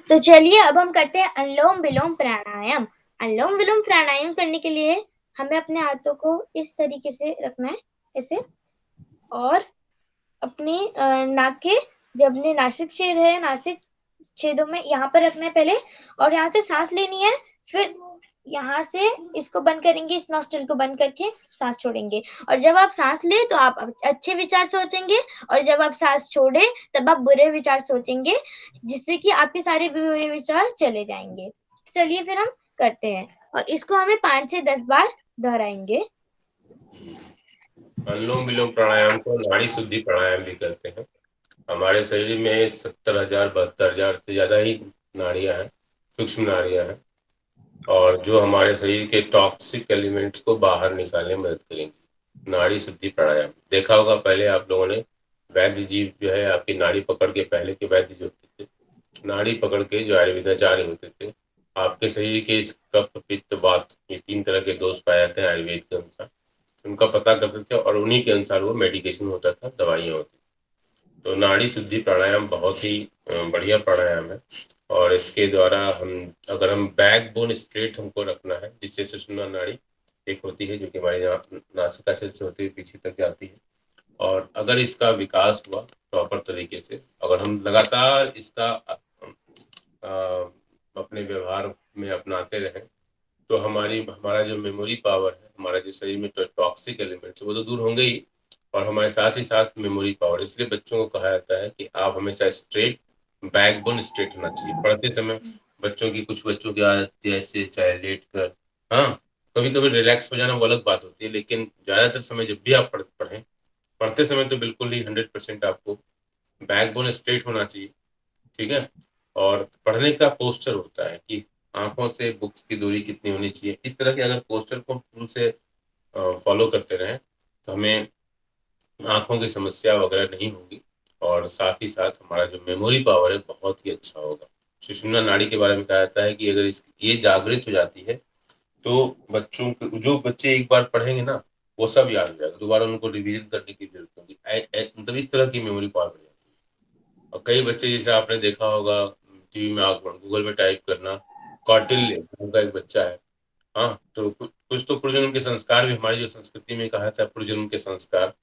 S4: तो चलिए अब हम करते हैं अनुलोम विलोम प्राणायाम। अनुलोम विलोम प्राणायाम करने के लिए हमें अपने हाथों को इस तरीके से रखना है, ऐसे, और अपनी नाक के जो अपने नासिक छेद है, नासिक छेदों में यहाँ पर रखना है पहले, और यहाँ से सांस लेनी है। फिर यहाँ से इसको बंद करेंगे, इस नॉस्ट्रिल को बंद करके सांस छोड़ेंगे। और जब आप सांस ले तो आप अच्छे विचार सोचेंगे, और जब आप सांस छोड़े तब आप बुरे विचार सोचेंगे, जिससे कि आपके सारे बुरे विचार चले जाएंगे। चलिए फिर हम करते हैं, और इसको हमें 5 से 10 बार दोहराएंगे।
S1: अनुलोम विलोम प्राणायाम को नाड़ी शुद्धि प्राणायाम भी कहते हैं। हमारे शरीर में 70,000 72,000 से ज्यादा ही नाड़ियां हैं, सूक्ष्म नाड़ियां हैं, और जो हमारे शरीर के टॉक्सिक एलिमेंट्स को बाहर निकालने में मदद करेंगी। नाड़ी शुद्धि प्राणायाम देखा होगा पहले आप लोगों ने। वैद्य जी जो है आपकी नाड़ी पकड़ के, पहले के वैद्य जो होते थे, नाड़ी पकड़ के जो आयुर्वेदाचार्य होते थे, आपके शरीर के इस कफ पित्त वात, ये 3 तरह के दोष पाए जाते हैं आयुर्वेद के अनुसार, उनका पता करते थे और उन्हीं के अनुसार वो मेडिकेशन होता था, दवाइयाँ होती। तो नाड़ी शुद्धि प्राणायाम बहुत ही बढ़िया प्राणायाम है, और इसके द्वारा अगर हम बैकबोन स्ट्रेट हमको रखना है, जिससे सुषुम्ना नाड़ी एक होती है जो कि हमारी नासिका से होती है पीछे तक जाती है, और अगर इसका विकास हुआ प्रॉपर तरीके से, अगर हम लगातार इसका अपने व्यवहार में अपनाते रहें, तो हमारा जो मेमोरी पावर है, हमारा जो शरीर में टॉक्सिक एलिमेंट्स वो तो दूर होंगे ही, और हमारे साथ ही साथ मेमोरी पावर। इसलिए बच्चों को कहा जाता है कि आप हमेशा स्ट्रेट, बैकबोन स्ट्रेट होना चाहिए। पढ़ते समय कुछ बच्चों की आदत ऐसे, चाहे लेट कर, हाँ कभी कभी रिलैक्स हो जाना वो अलग बात होती है, लेकिन ज्यादातर समय जब भी आप पढ़ते समय तो बिल्कुल ही 100% आपको बैकबोन स्ट्रेट होना चाहिए, ठीक है। और पढ़ने का पोस्चर होता है कि आंखों से बुक्स की दूरी कितनी होनी चाहिए, इस तरह के अगर पोस्चर को शुरू से फॉलो करते रहें तो हमें आंखों की समस्या वगैरह नहीं होगी, और साथ ही साथ हमारा जो मेमोरी पावर है बहुत ही अच्छा होगा। सुषुम्ना नाड़ी के बारे में कहा जाता है कि अगर ये जागृत हो जाती है तो जो बच्चे एक बार पढ़ेंगे ना वो सब याद हो जाएगा, दोबारा उनको रिवीजन करने की जरूरत होगी, मतलब इस तरह की मेमोरी पावर बढ़ जाती है। और कई बच्चे, जैसे आपने देखा होगा टीवी में, आप गूगल में टाइप करना, कौटिल्य नाम का एक बच्चा है, हाँ, तो कुछ तो पूर्वजन्म के संस्कार भी, हमारी जो संस्कृति में कहा जाता है पूर्वजन्म के संस्कार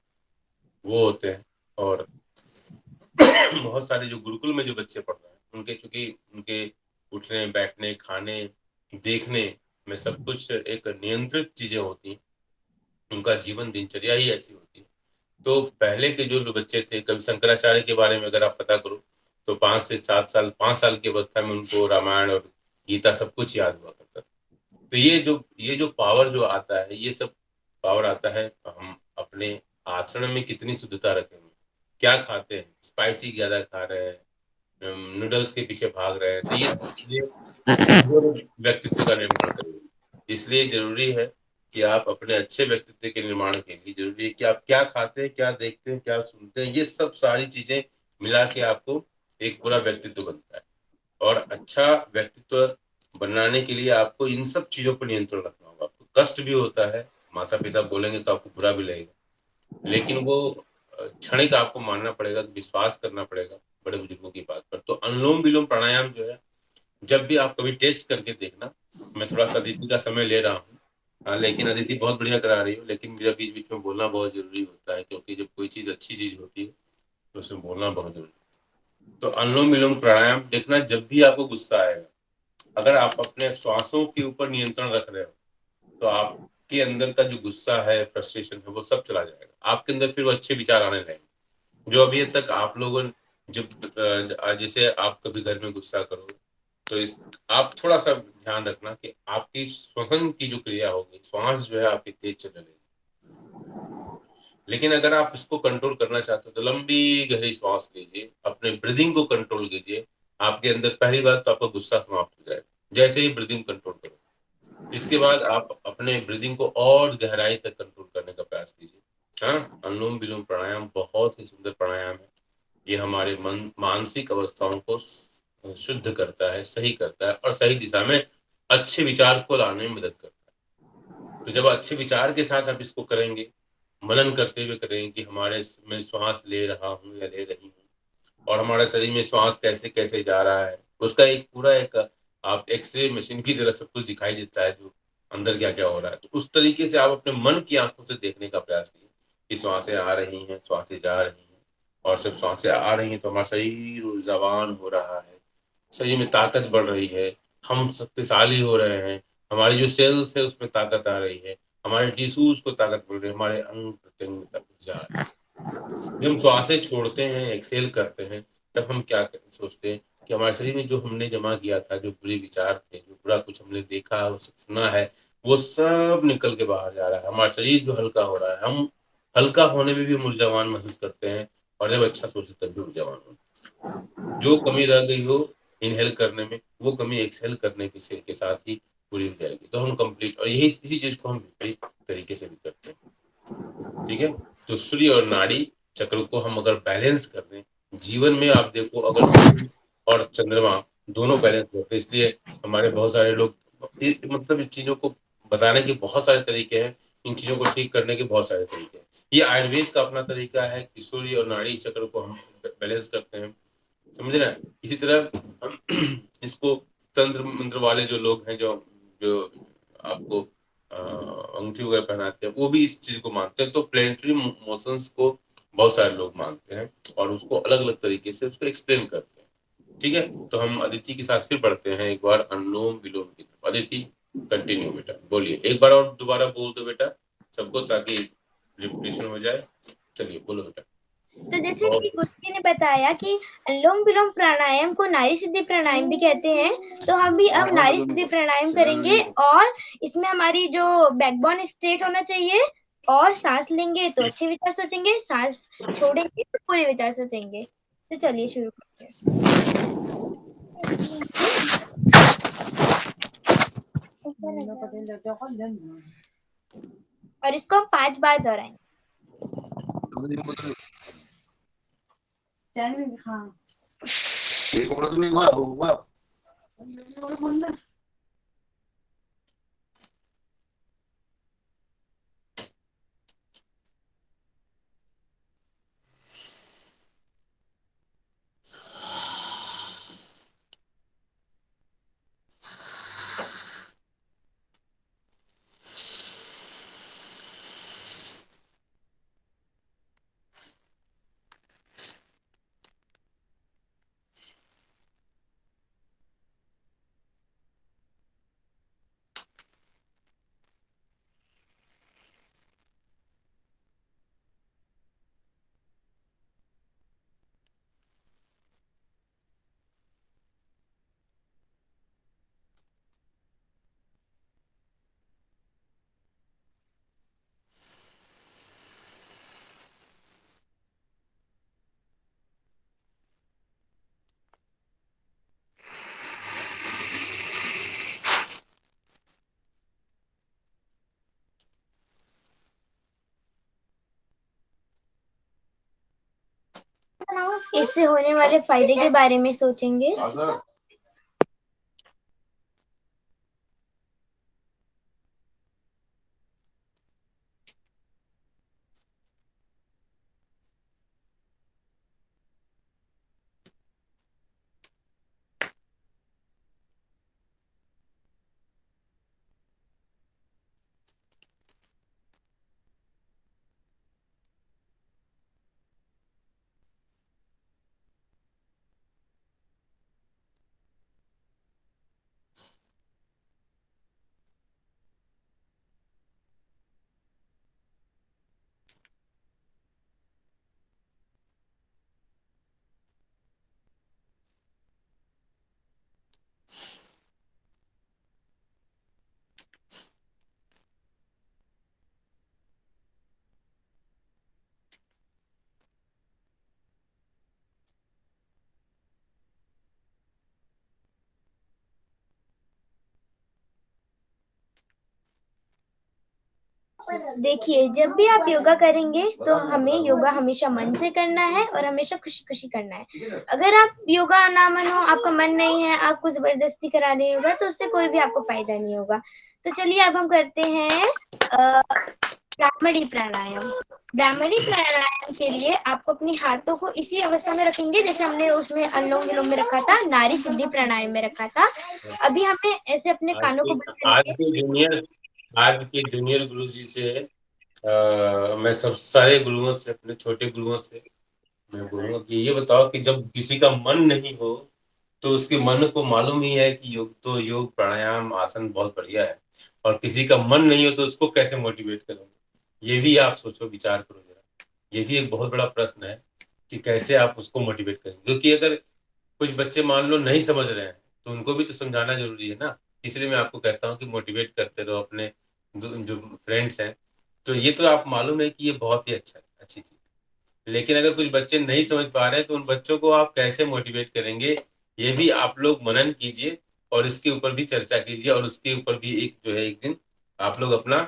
S1: वो होते हैं। और बहुत सारे जो गुरुकुल में जो बच्चे पढ़ रहे हैं उनके, चूंकि उनके उठने बैठने खाने देखने में सब कुछ एक नियंत्रित चीजें होती हैं, उनका जीवन दिनचर्या ही ऐसी होती है। तो पहले के जो बच्चे थे, कवि शंकराचार्य के बारे में अगर आप पता करो तो 5 साल की अवस्था में उनको रामायण और गीता सब कुछ याद हुआ करता था। तो ये जो पावर जो आता है, ये सब पावर आता है हम अपने आचरण में कितनी शुद्धता रखेंगे, क्या खाते हैं, स्पाइसी ज्यादा खा रहे हैं, नूडल्स के पीछे भाग रहे हैं, तो ये कमजोर व्यक्तित्व का निर्माण करेगी। इसलिए जरूरी है कि आप अपने अच्छे व्यक्तित्व के निर्माण के लिए जरूरी है कि आप क्या खाते हैं, क्या देखते हैं, क्या सुनते हैं, ये सब सारी चीजें मिला के आपको एक पूरा व्यक्तित्व बनता है। और अच्छा व्यक्तित्व बनाने के लिए आपको इन सब चीजों पर नियंत्रण रखना होगा। आपको कष्ट भी होता है, माता पिता बोलेंगे तो आपको बुरा भी लगेगा, लेकिन वो क्षणिक आपको मानना पड़ेगा, विश्वास करना पड़ेगा बड़े बुजुर्गों की बात पर। तो अनुलोम विलोम प्राणायाम जो है, जब भी आप कभी टेस्ट करके देखना, मैं थोड़ा सा अदिति का समय ले रहा हूँ, हाँ, लेकिन अदिति बहुत बढ़िया करा रही हो, लेकिन मेरा बीच बीच में बोलना बहुत जरूरी होता है, क्योंकि जब कोई चीज अच्छी चीज होती है तो उसमें बोलना बहुत जरूरी है। तो अनुलोम विलोम प्राणायाम देखना, जब भी आपको गुस्सा आएगा, अगर आप अपने श्वासों के ऊपर नियंत्रण रख रहे हो तो आपके अंदर का जो गुस्सा है, फ्रस्ट्रेशन है, वो सब चला जाएगा, आपके अंदर फिर वो अच्छे विचार आने लगेंगे। जो अभी तक आप लोगों जब जैसे आप कभी घर में गुस्सा करो तो आप थोड़ा सा ध्यान रखना कि आपकी श्वसन की जो क्रिया होगी, श्वास जो है आपकी तेज चलने लगेगी। लेकिन अगर आप इसको कंट्रोल करना चाहते हो तो लंबी गहरी श्वास लीजिए, अपने ब्रीदिंग को कंट्रोल कीजिए, आपके अंदर पहली बात तो आपका गुस्सा समाप्त हो जाएगा जैसे ही ब्रीदिंग कंट्रोल करो। इसके बाद आप अपने ब्रीदिंग को और गहराई तक कंट्रोल करने का प्रयास कीजिए। हाँ, अनुलोम विलोम प्राणायाम बहुत ही सुंदर प्राणायाम है, ये हमारे मानसिक अवस्थाओं को शुद्ध करता है, सही करता है, और सही दिशा में अच्छे विचार को लाने में मदद करता है। तो जब अच्छे विचार के साथ आप इसको करेंगे, मनन करते हुए करेंगे कि मैं श्वास ले रहा हूँ या ले रही हूँ, और हमारे शरीर में श्वास कैसे कैसे जा रहा है, उसका एक पूरा आप एक्सरे मशीन की तरह सब कुछ दिखाई देता है, जो अंदर क्या क्या हो रहा है। तो उस तरीके से आप अपने मन की आंखों से देखने का प्रयास कीजिए कि श्वासें आ रही हैं, श्वासें जा रही हैं, और जब श्वासें आ रही हैं तो हमारा शरीर ऊर्जावान हो रहा है, शरीर में ताकत बढ़ रही है, हम शक्तिशाली हो रहे हैं, हमारी जो सेल्स है उसमें ताकत आ रही है, हमारे टिश्यूज को ताकत बढ़ रही है, हमारे अंग प्रत्यंग तक जा रही है। जब हम श्वासें छोड़ते हैं, एक्सेल करते हैं, तब हम क्या सोचते हैं कि हमारे शरीर में जो हमने जमा किया था, जो बुरे विचार थे, जो बुरा कुछ हमने देखा और सुना है, वो सब निकल के बाहर जा रहा है, हमारा शरीर जो हल्का हो रहा है, हम हल्का होने में भी हम ऊर्जावान महसूस करते हैं, और जब अच्छा सोचते तब भी ऊर्जावान होते हैं। जो कमी रह गई हो इनहेल करने में, वो कमी एक्सहेल करने के साथ ही पूरी हो जाएगी। तो हम कंप्लीट, और यही इसी चीज को हम विपरीत तरीके से भी करते हैं, ठीक है। तो सूर्य और नाड़ी चक्र को हम अगर बैलेंस कर दें जीवन में, आप देखो अगर सूर्य और चंद्रमा दोनों बैलेंस होते, इसलिए हमारे बहुत सारे लोग, मतलब इन चीजों को बताने के बहुत सारे तरीके हैं, इन चीजों को ठीक करने के बहुत सारे तरीके हैं। ये आयुर्वेद का अपना तरीका है कि सूर्य और नाड़ी चक्र को हम बैलेंस करते हैं, समझ रहे हैं। इसी तरह इसको तंत्र मंत्र वाले जो लोग हैं, जो जो आपको अंगूठी वगैरह पहनाते हैं, वो भी इस चीज को मानते हैं। तो प्लेनेटरी मोशंस को बहुत सारे लोग मानते हैं और उसको अलग अलग तरीके से उसको एक्सप्लेन करते हैं। ठीक है, तो हम अदिति के साथ फिर पढ़ते हैं एक बार अनुलोम विलोम की तरफ। अदिति कंटिन्यू बेटा, बोलिए एक बार और दोबारा बोल दो बेटा सबको, ताकि रिपीटिशन हो जाए। चलिए बोलो बेटा।
S4: तो जैसे कि गुरुजी ने बताया कि अनुलोम विलोम प्राणायाम को नारी सिद्धि प्राणायाम भी कहते हैं, तो हम भी अब नारी सिद्धि प्राणायाम करेंगे। और इसमें हमारी जो बैकबोन स्ट्रेट होना चाहिए, और सांस लेंगे तो अच्छे विचार सोचेंगे, सांस छोड़ेंगे तो पूरे विचार सोचेंगे। तो चलिए शुरू करते हैं। और इसको हम 5 बार दोहराएंगे। इससे होने वाले फायदे के बारे में सोचेंगे। देखिए, जब भी आप योगा करेंगे तो हमें योगा हमेशा मन से करना है और हमेशा खुशी खुशी करना है। अगर आप योगा ना मन हो, आपका मन नहीं है, आपको जबरदस्ती करा रहे होगा, तो उससे कोई भी आपको फायदा नहीं होगा। तो चलिए अब हम करते हैं ब्राह्मणी प्राणायाम। ब्राह्मणी प्राणायाम के लिए आपको अपने हाथों को इसी अवस्था में रखेंगे जैसे हमने उसमें अनुलोम विलोम में रखा था, नारी सिद्धि प्राणायाम में रखा था। अभी हमें ऐसे अपने कानों को बंद करके
S1: आज के जूनियर गुरु जी से मैं सब सारे गुरुओं से, अपने छोटे गुरुओं से मैं बोलूंगा कि ये बताओ कि जब किसी का मन नहीं हो तो उसके मन को मालूम ही है कि योग प्राणायाम आसन बहुत बढ़िया है, और किसी का मन नहीं हो तो उसको कैसे मोटिवेट करोगे? ये भी आप सोचो, विचार करो जरा। ये भी एक बहुत बड़ा प्रश्न है कि कैसे आप उसको मोटिवेट करेंगे, क्योंकि अगर कुछ बच्चे मान लो नहीं समझ रहे हैं तो उनको भी तो समझाना जरूरी है ना। इसलिए मैं आपको कहता हूँ कि मोटिवेट करते रहो अपने जो फ्रेंड्स हैं। तो ये तो आप मालूम है कि ये बहुत ही अच्छी चीज है, लेकिन अगर कुछ बच्चे नहीं समझ पा रहे हैं तो उन बच्चों को आप कैसे मोटिवेट करेंगे, ये भी आप लोग मनन कीजिए और इसके ऊपर भी चर्चा कीजिए, और उसके ऊपर भी एक जो है एक दिन आप लोग अपना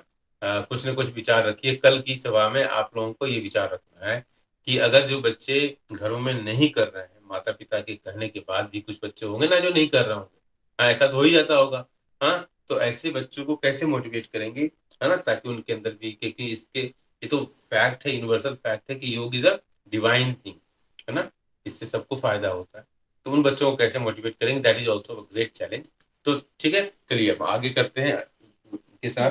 S1: कुछ न कुछ विचार रखिए। कल की सभा में आप लोगों को ये विचार रखना है कि अगर जो बच्चे घरों में नहीं कर रहे हैं, माता पिता के कहने के बाद भी कुछ बच्चे होंगे ना जो नहीं कर रहे होंगे, हाँ ऐसा तो हो ही जाता होगा। हाँ, तो ऐसे बच्चों को कैसे मोटिवेट करेंगे, है ना, ताकि उनके अंदर भी, क्योंकि इसके ये तो फैक्ट है, यूनिवर्सल फैक्ट है कि योग इज अ डिवाइन थिंग, है ना। इससे सबको फायदा होता है। तो उन बच्चों को कैसे मोटिवेट करेंगे, that is also great challenge. तो ठीक है, चलिए अब आगे करते हैं के साथ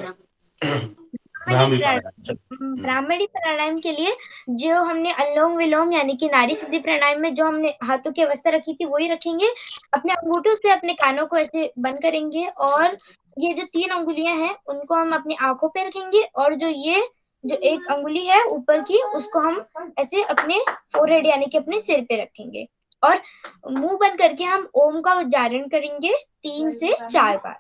S5: ब्राह्मणी प्राणायाम।
S4: ब्राह्मणी प्राणायाम के लिए जो हमने अनुलोम विलोम यानी कि नाड़ी सिद्धि प्राणायाम में जो हमने हाथों की अवस्था रखी थी वही रखेंगे। अपने अंगूठों से अपने कानों को ऐसे बंद करेंगे और ये जो 3 अंगुलियां हैं उनको हम अपनी आंखों पे रखेंगे और जो एक अंगुली है ऊपर की उसको हम ऐसे अपने फोरहेड यानी कि अपने सिर पे रखेंगे और मुंह बंद करके हम ओम का उच्चारण करेंगे 3 से 4 बार।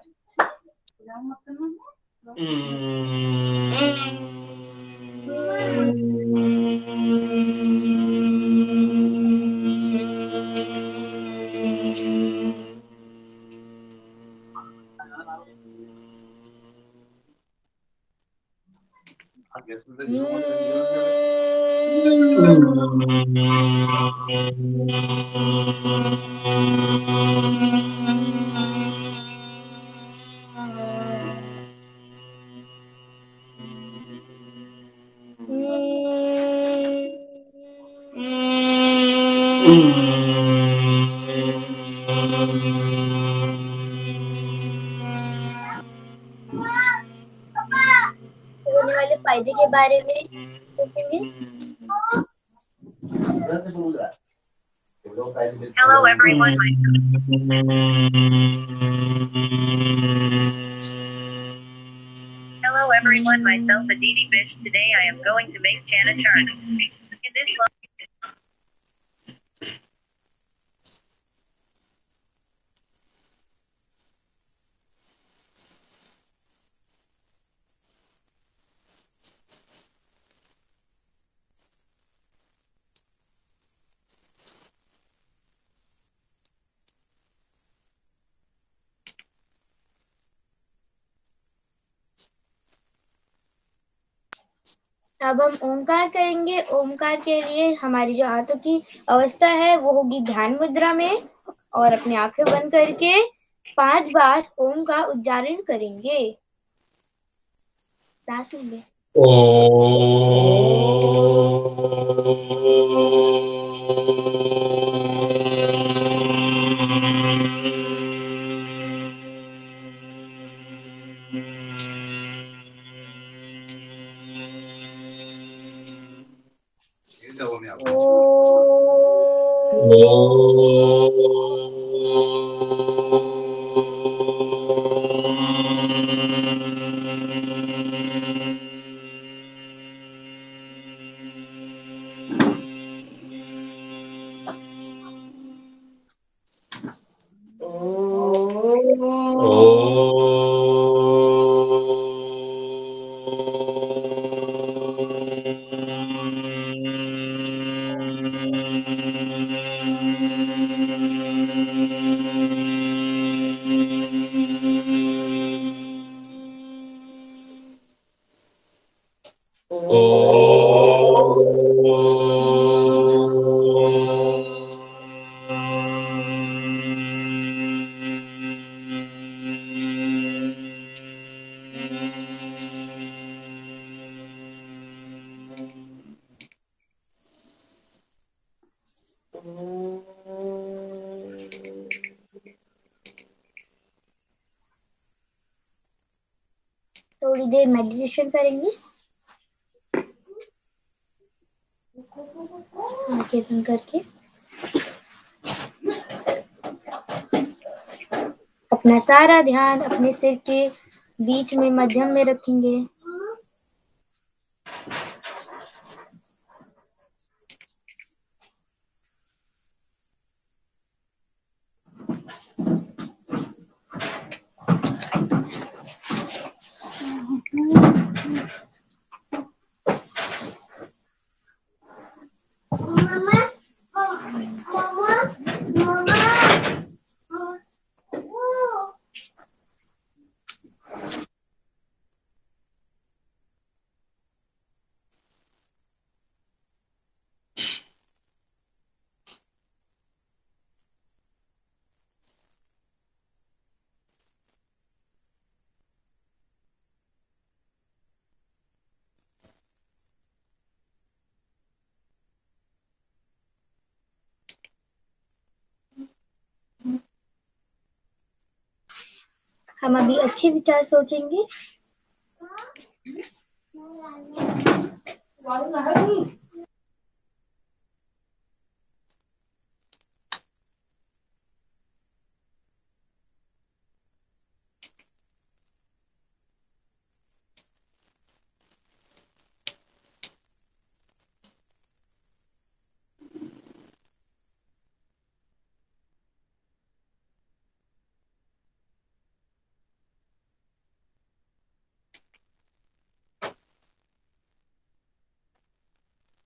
S4: होने वाले फायदे के बारे में सोचेंगे।
S6: Hello everyone. Hello everyone, myself Aditi Bish. Today I am going to make Chana Charn. In this
S4: अब हम ओमकार करेंगे। ओमकार के लिए हमारी जो हाथों की अवस्था है वो होगी ध्यान मुद्रा में और अपनी आंखें बंद करके 5 बार ओम का उच्चारण करेंगे। सांस लेंगे। थोड़ी देर मेडिटेशन करेंगे। आंखें बंद करके अपना सारा ध्यान अपने सिर के बीच में मध्यम में रखेंगे। हम अभी अच्छे विचार सोचेंगे।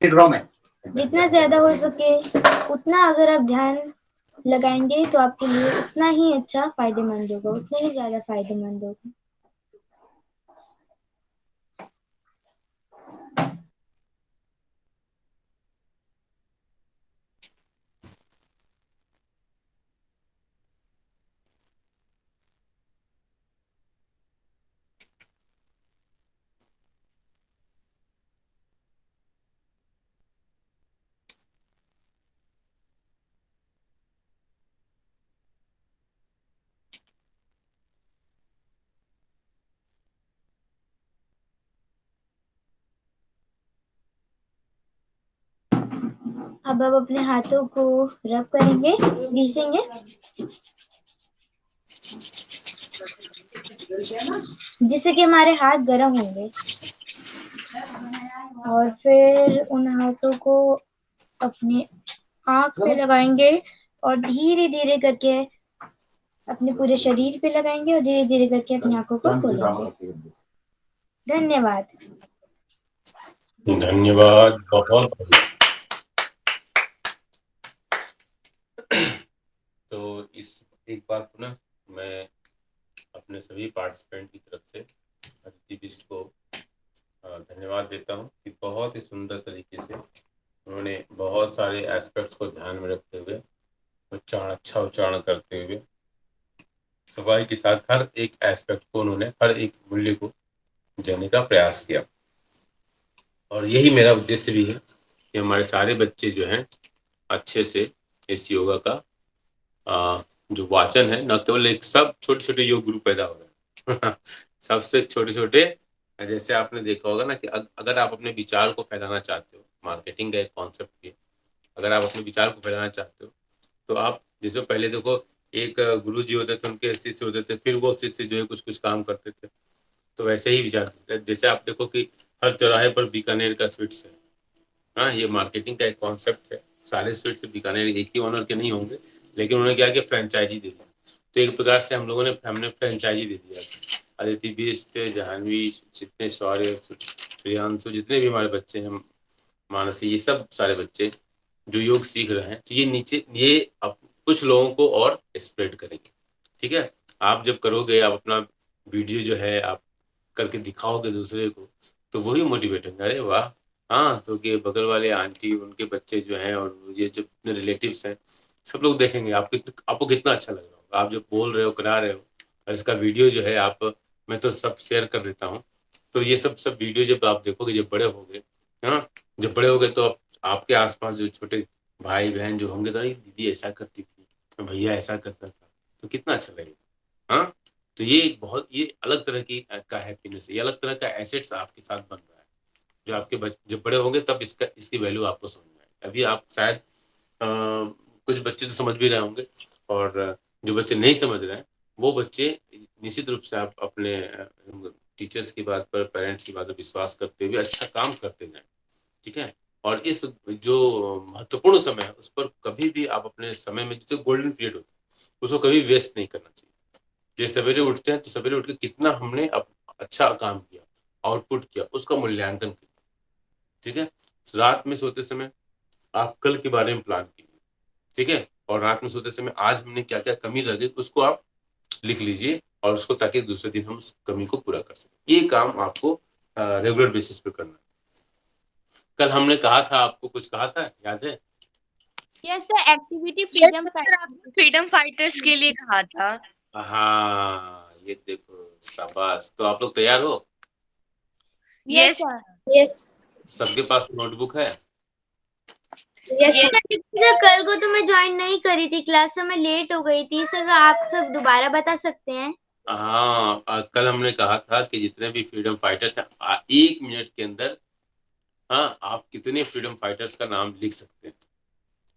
S4: जितना ज्यादा हो सके उतना अगर आप ध्यान लगाएंगे तो आपके लिए उतना ही अच्छा फायदेमंद होगा, उतना ही ज्यादा फायदेमंद होगा। अब आप अपने हाथों को रब करेंगे, घिसेंगे, जिससे कि हमारे हाथ गर्म होंगे। और फिर उन हाथों को अपने आँख पे लगाएंगे और धीरे धीरे करके अपने पूरे शरीर पे लगाएंगे और धीरे धीरे करके अपनी आंखों को खोलेंगे। धन्यवाद।
S1: धन्यवाद, बहुत बढ़िया। तो इस एक बार पुनः मैं अपने सभी पार्टिसिपेंट की तरफ से अदिति बिष्ट को धन्यवाद देता हूँ कि बहुत ही सुंदर तरीके से उन्होंने बहुत सारे एस्पेक्ट्स को ध्यान में रखते हुए अच्छा उच्चारण करते हुए सफाई के साथ हर एक एस्पेक्ट को उन्होंने हर एक मूल्य को देने का प्रयास किया। और यही मेरा उद्देश्य भी है कि हमारे सारे बच्चे जो हैं अच्छे से इस योगा का जो वाचन है, न केवल एक सब छोटे छोटे योग गुरु पैदा हो रहे हैं सबसे छोटे छोटे, जैसे आपने देखा होगा ना कि अगर आप अपने विचार को फैलाना चाहते हो, मार्केटिंग का एक कॉन्सेप्ट है, अगर आप अपने विचार को फैलाना चाहते हो तो आप जैसे पहले देखो एक गुरु जी होते थे, उनके शिष्य होते थे, फिर वो शिष्य जो है कुछ कुछ काम करते थे, तो वैसे ही विचार करते। जैसे आप देखो कि हर चौराहे पर बीकानेर का स्वीट्स है, हाँ, ये मार्केटिंग का एक कॉन्सेप्ट है। सारे स्वीट्स बीकानेर एक ही ऑनर के नहीं होंगे, लेकिन उन्होंने क्या किया, फ्रेंचाइजी दे दी। तो एक प्रकार से हमने फ्रेंचाइजी दे दिया। अदिति बिष्ट, जाह्नवी, जितने शौर्य, प्रियांशु, जितने भी हमारे बच्चे हैं, मानसी, ये सब सारे बच्चे जो योग सीख रहे हैं, तो ये अब कुछ लोगों को और स्प्रेड करेंगे। ठीक है, आप जब करोगे, आप अपना वीडियो जो है आप करके दिखाओगे दूसरे को, तो वही मोटिवेट होंगे, अरे वाह, हाँ, तो कि बगल वाले आंटी, उनके बच्चे जो हैं और ये जो रिलेटिव्स हैं, सब लोग देखेंगे आपको कितना अच्छा लग रहा होगा। आप जब बोल रहे हो, करा रहे हो, और इसका वीडियो जो है मैं तो सब शेयर कर देता हूँ। तो ये सब वीडियो जब आप देखोगे, जब बड़े होगे, हाँ, जब बड़े होगे तो आपके आसपास जो छोटे भाई बहन जो होंगे, तो दीदी ऐसा करती थी, भैया ऐसा करता था, तो कितना अच्छा लगेगा। हाँ, तो ये ये अलग तरह की का हैप्पीनेस है, ये अलग तरह का एसेट्स आपके साथ बन रहा है, जो आपके जब बड़े होंगे तब इसकी वैल्यू आपको समझ में आएगी। अभी आप शायद कुछ बच्चे तो समझ भी रहे होंगे, और जो बच्चे नहीं समझ रहे हैं वो बच्चे निश्चित रूप से आप अपने टीचर्स की बात पर, पेरेंट्स की बात पर विश्वास करते हुए अच्छा काम करते जाएं। ठीक है, और इस जो महत्वपूर्ण समय है उस पर कभी भी आप अपने समय में, जो गोल्डन पीरियड होता है, उसको कभी वेस्ट नहीं करना चाहिए। जैसे सवेरे उठते हैं तो सवेरे उठ के कितना हमने अच्छा काम किया, आउटपुट किया, उसका मूल्यांकन किया। ठीक है, रात में सोते समय आप कल के बारे में प्लान कीजिए। ठीक है, और रात में सोते समय आज हमने क्या क्या कमी रह गई उसको आप लिख लीजिए, और उसको, ताकि दूसरे दिन हम उस कमी को पूरा कर सकें। ये काम आपको रेगुलर बेसिस पे करना है। कल हमने कहा था, आपको कुछ कहा था, याद है?
S2: Yes sir, activity
S3: freedom fighters के लिए कहा था।
S1: हाँ, ये देखो, शाबाश। तो आप लोग तैयार हो?
S2: Yes sir.
S4: यस
S1: सबके पास नोटबुक है?
S4: सर, कल को तो मैं ज्वाइन नहीं करी थी क्लास, से मैं लेट हो गई थी सर, आप सब दोबारा बता सकते हैं?
S1: हाँ, कल हमने कहा था कि जितने भी फ्रीडम फाइटर्स हैं 1 मिनट के अंदर, हाँ, आप कितने फ्रीडम फाइटर्स का नाम लिख सकते हैं,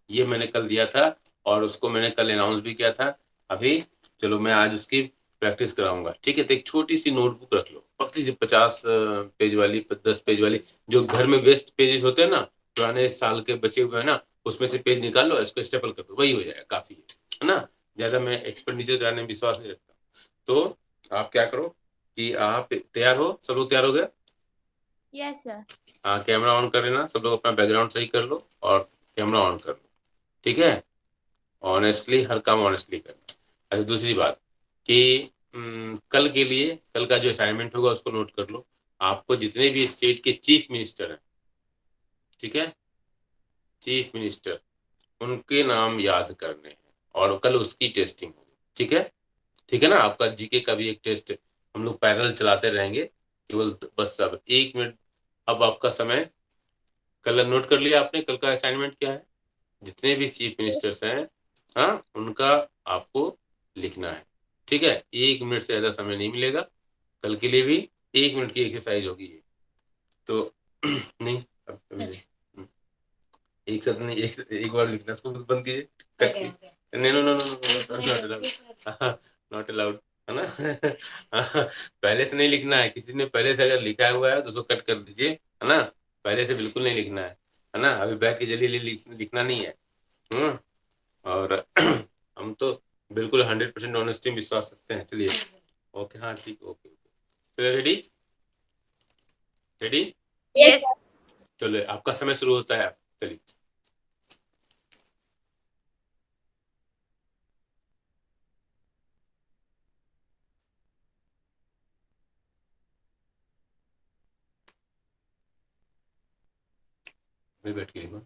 S1: ये मैंने कल दिया था और उसको मैंने कल अनाउंस भी किया था। अभी चलो मैं आज उसकी प्रैक्टिस कराऊंगा, ठीक है। तो एक छोटी सी नोटबुक रख लो, पतली सी 50 पेज वाली, 10 पेज वाली, जो घर में वेस्ट पेजेस होते हैं ना, पुराने साल के बचे हुए हैं ना, उसमें से पेज निकाल लो, इसको स्टेपल कर दो, वही हो जाएगा, काफी है ना। ज्यादा मैं एक्सपेंडिचर कराने में विश्वास नहीं रखता। तो आप क्या करो कि आप तैयार हो, सब लोग तैयार हो गए?
S2: Yes sir.
S1: हाँ, कैमरा ऑन कर लेना, सब लोग अपना बैकग्राउंड सही कर लो और कैमरा ऑन कर लो, ठीक है। ऑनेस्टली, हर काम ऑनेस्टली करना। अच्छा, दूसरी बात कि कल के लिए, कल का जो असाइनमेंट होगा उसको नोट कर लो। आपको जितने भी स्टेट के चीफ मिनिस्टर हैं, ठीक है, चीफ मिनिस्टर, उनके नाम याद करने हैं और कल उसकी टेस्टिंग होगी, ठीक है। ठीक है ना। आपका जीके का भी एक टेस्ट हम लोग पैरेलल चलाते रहेंगे, केवल बस अब 1 मिनट। अब आपका समय, कल नोट कर लिया आपने, कल का असाइनमेंट क्या है? जितने भी चीफ मिनिस्टर्स हैं, हाँ, उनका आपको लिखना है, ठीक है। 1 मिनट से ज्यादा समय नहीं मिलेगा, कल के लिए भी 1 मिनट की एक्सरसाइज होगी ये। तो नहीं, अभी नहीं। एक साथ नहीं, एक बार लिखना, उसको बंद कीजिए, कट कीजिए। नहीं, no no no, not allowed, है ना। पहले से नहीं लिखना है, किसी ने पहले से अगर लिखा हुआ है तो उसको कट कर दीजिए, है ना। पहले से बिल्कुल नहीं लिखना है ना। अभी बैठ के जल्दी लिखना नहीं है। और हम तो बिल्कुल 100% ऑनेस्टी में विश्वास रखते हैं। चलिए, ओके, हाँ ठीक, ओके, चलिए, रेडी रेडी।
S3: यस
S1: चलो, आपका समय शुरू होता है, चलिए। मैं बैठ के लिखूं।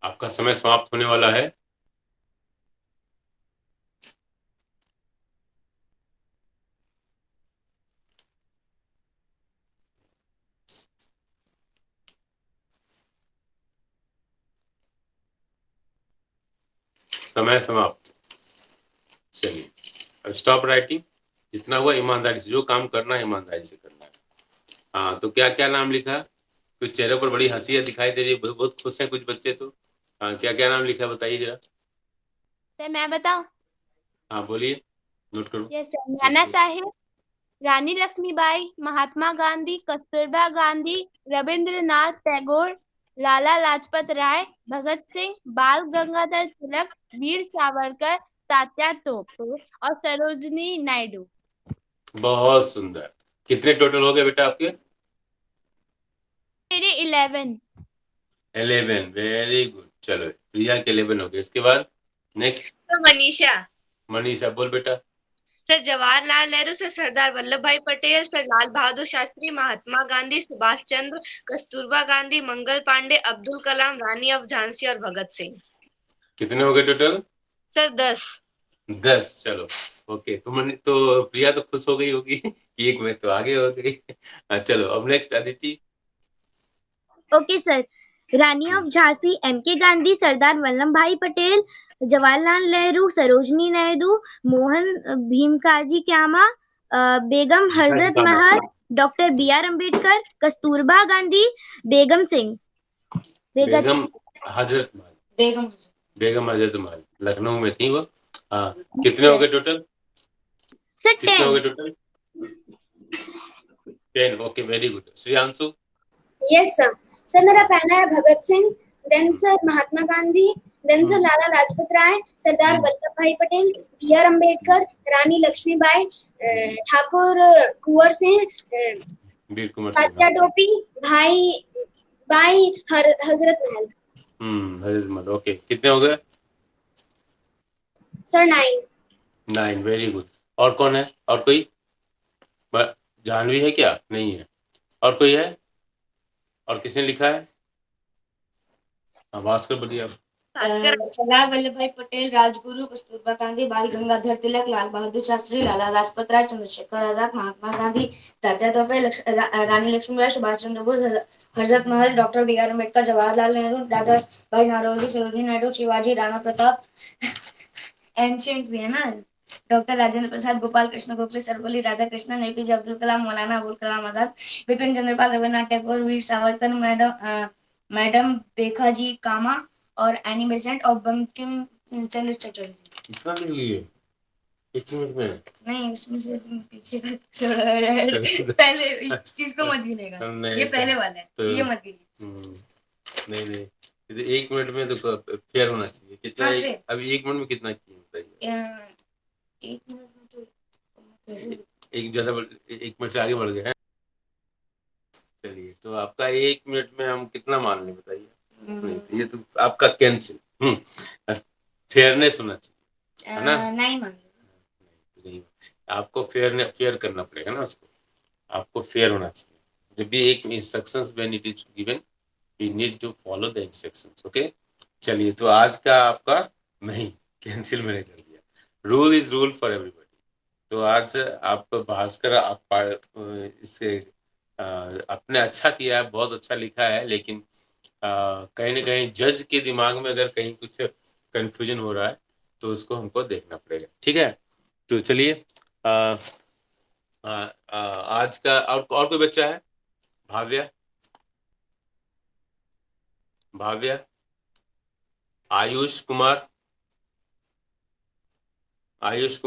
S1: आपका समय समाप्त होने वाला है। समय समाप्त। चलिए, अब स्टॉप राइटिंग। जितना हुआ ईमानदारी से, जो काम करना है ईमानदारी से करना है। हाँ, तो क्या क्या नाम लिखा? कुछ चेहरे पर बड़ी हंसी दिखाई दे रही है, बहुत खुश हैं कुछ बच्चे तो। हाँ, क्या क्या नाम लिखा बताइए जरा।
S2: सर मैं बताऊं?
S1: हाँ, बोलिए, नोट करो।
S2: Yes sir. नाना साहेब, रानी लक्ष्मीबाई, महात्मा गांधी, कस्तूरबा गांधी, रविंद्रनाथ टैगोर, लाला लाजपत राय, भगत सिंह, बाल गंगाधर तिलक, वीर सावरकर, तात्या तोपे और सरोजिनी नायडू।
S1: बहुत सुंदर। कितने टोटल हो गए बेटा आपके?
S2: मेरे 11।
S1: 11, वेरी गुड। चलो, प्रिया के 11 हो गए। इसके बाद नेक्स्ट
S3: सर मनीषा,
S1: मनीषा, बोल बेटा।
S3: Sir Jawaharlal Nehru, sir Sardar Vallabh Bhai Patel, sir Lal Bahadur Shastri, Mahatma Gandhi, Subhash Chandra, Kasturba Gandhi, Mangal Pandey, Abdul Kalam, Rani of Jhansi और भगत सिंह।
S1: कितने हो गए टोटल?
S3: सर 10।
S1: 10। चलो, ओके। तो प्रिया तो खुश हो गई होगी कि एक में तो आगे हो गई। हाँ, चलो, अब next Aditi.
S4: Okay sir. Rani of Jhansi M K. Gandhi, Sardar Vallabh Bhai Patel, Jawaharlal Nehru, Sarojini Naidu, Mohan भीमकाजी क्यामा, Begum Hazrat Mahal, doctor B R. Ambedkar, Kasturba Gandhi, बेगम सिंह।
S1: बेगम हजरत महल। बेगम हजरत महल लखनऊ में थी वो। हाँ, कितने हो गए टोटल?
S4: सर
S1: कितने हो
S4: 10।
S1: गए total? 10। Okay, very good. Shreyanshu.
S4: Yes sir. Sir मेरा पहला है Bhagat Singh, then sir Mahatma Gandhi, then sir Lala Lajpat Rai, सरदार वल्लभ भाई पटेल, बी आर अम्बेडकर, रानी लक्ष्मीबाई, ठाकुर कुंवर सिंह,
S1: वीर कुंवर
S4: तात्या
S1: सिंह।
S4: टोपी, भाई हजरत महल।
S1: हजरत महल। ओके, कितने हो गए?
S4: सर 9।
S1: 9, very good. और कौन है? और कोई? जानवी है क्या? नहीं है। और कोई है? और किसने लिखा है? भास्कर बोलिए आप।
S7: सरदार वल्लभ भाई पटेल, राजगुरु, कस्तूरबा गांधी, बाल गंगाधर तिलक, लाल बहादुर शास्त्री, लाला लाजपत राय, चंद्रशेखर आजाद, महात्मा गांधी, तात्या टोपे, रानी Lakshmibai, Subhash Chandra Bose, Hazrat Mahal, doctor B R Ambedkar, Jawaharlal Nehru, Dada Bhai Naoroji, Sarojini Naidu, Shivaji, Rana Pratap, ancient भी है ना, doctor Rajendra Prasad, Gopal Krishna Gokhale, Sarvepalli Radhakrishnan, APJ Abdul Kalam, Maulana Abul Kalam Azad, Vipin Chandrapal, Rabindranath Tagore, Veer Savarkar, madam Bhikaji Cama और एनी बेसेंट और बंकिम चंद्र चटर्जी।
S1: कितना लिख लिए 1 मिनट में?
S7: नहीं, उसमें से पीछे का थोड़ा पहले इसको मत गिनेगा, ये पहले वाला है,
S1: तो
S7: ये मत गिने।
S1: नहीं, तो 1 मिनट में तो फेयर होना चाहिए। कितना?
S7: हाँ,
S1: अभी 1 मिनट में कितना किए बताइए?
S7: 1 मिनट में तो कैसे?
S1: एक ज्यादा 1 मिनट से आगे बढ़ गए हैं। चलिए, तो आपका 1 मिनट में हम कितना मान लें बताइए? नहीं, ये तो आपका कैंसिल। फेयरनेस होना चाहिए, है ना?
S7: 9 मान लो।
S1: नहीं, आपको फेयर करना पड़ेगा ना उसको। आपको फेयर होना चाहिए। जब भी एक instructions when it is given you need to follow the instructions. Okay, चलिए, तो आज का आपका नहीं, कैंसिल मैंने कर दिया। Rule is rule for everybody. तो आज आप भास्कर इससे आपने अच्छा किया है, बहुत अच्छा लिखा है, लेकिन कहीं ना कहीं जज के दिमाग में अगर कहीं कुछ कंफ्यूजन हो रहा है तो उसको हमको देखना पड़ेगा। ठीक है, तो चलिए, आज का और कोई बच्चा है? भाव्या, आयुष कुमार, आयुष,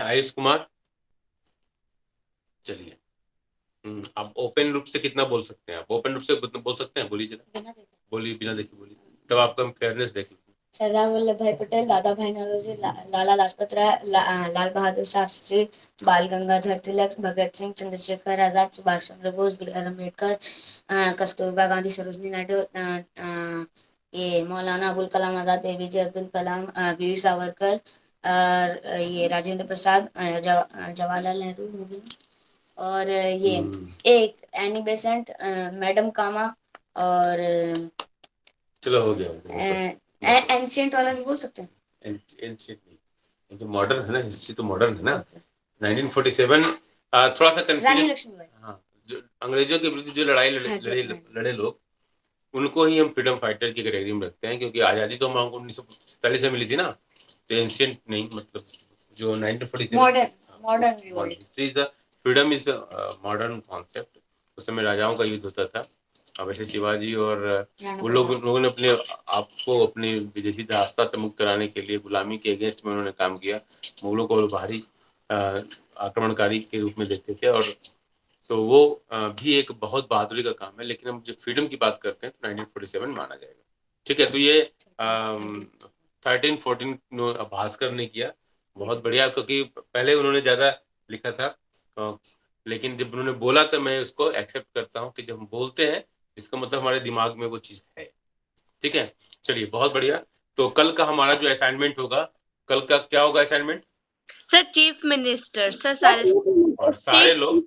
S1: आयुष कुमार, चलिए। आप ओपन रूप से कितना बोल सकते हैं? आप ओपन रूप से कितना बोल सकते हैं? बोलिए जरा, बोलिए, बिना देखे बोलिए, तब आपका हम फेयरनेस देख लेते हैं।
S7: सरदार वल्लभ भाई पटेल, दादा भाई नौरोजी, लाला लाजपत राय, लाल बहादुर शास्त्री, बाल गंगाधर तिलक, भगत सिंह, चंद्रशेखर आजाद, सुभाष चंद्र बोस, बी आर अम्बेडकर, कस्तूरबा गांधी, सरोजिनी नायडू, ये मौलाना अबुल कलाम आजाद, एपीजे अब्दुल कलाम, वीर सावरकर, ये राजेंद्र प्रसाद, जवाहरलाल नेहरू, और ये एक एनी बेसेंट, मैडम कामा, और
S1: चलो, हो गया।
S7: एंशियंट वाला भी बोल सकते हैं?
S1: एंशियंट नहीं, ये तो मॉडर्न है ना, हिस्ट्री तो मॉडर्न है ना। 1947 थोड़ा सा
S7: रानी
S1: कंफ्यूजन।
S7: लक्ष्मीबाई।
S1: हाँ, जो अंग्रेजों के विरुद्ध जो लड़ाई लड़े लोग, उनको ही हम फ्रीडम फाइटर की कैटेगरी में रखते हैं, क्योंकि आज़ादी तो हमको 1947 से मिली थी ना। तो एंशियंट नहीं, मतलब जो 1947 modern history is freedom is modern concept. उस समय राजाओं का युद्ध होता था। अब ऐसे शिवाजी और वो लोगों ने अपने आपको अपने विदेशी दास्ता से मुक्त कराने के लिए गुलामी के अगेंस्ट में उन्होंने काम किया। मुगलों को भारी आक्रमणकारी के रूप में देखते थे, और तो वो भी एक बहुत बहादुरी का काम है। लेकिन हम जब फ्रीडम की बात करते हैं तो 1947 माना जाएगा। ठीक है, तो ये 13-14 भास्कर ने किया, बहुत बढ़िया, क्योंकि पहले उन्होंने ज्यादा लिखा था, लेकिन जब उन्होंने बोला तो मैं उसको एक्सेप्ट करता हूँ कि जब हम बोलते हैं इसका मतलब हमारे दिमाग में वो चीज है। ठीक है, चलिए, बहुत बढ़िया। तो कल का हमारा जो असाइनमेंट होगा, कल का क्या होगा assignment?
S3: Sir chief minister, sir
S1: और सारे लोग,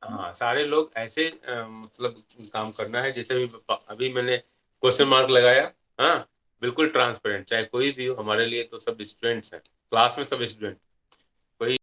S1: हाँ, सारे लोग ऐसे मतलब काम करना है जैसे अभी मैंने क्वेश्चन मार्क लगाया। हाँ, बिल्कुल ट्रांसपेरेंट, चाहे कोई भी हो, हमारे लिए तो सब स्टूडेंट्स हैं, क्लास में सब स्टूडेंट।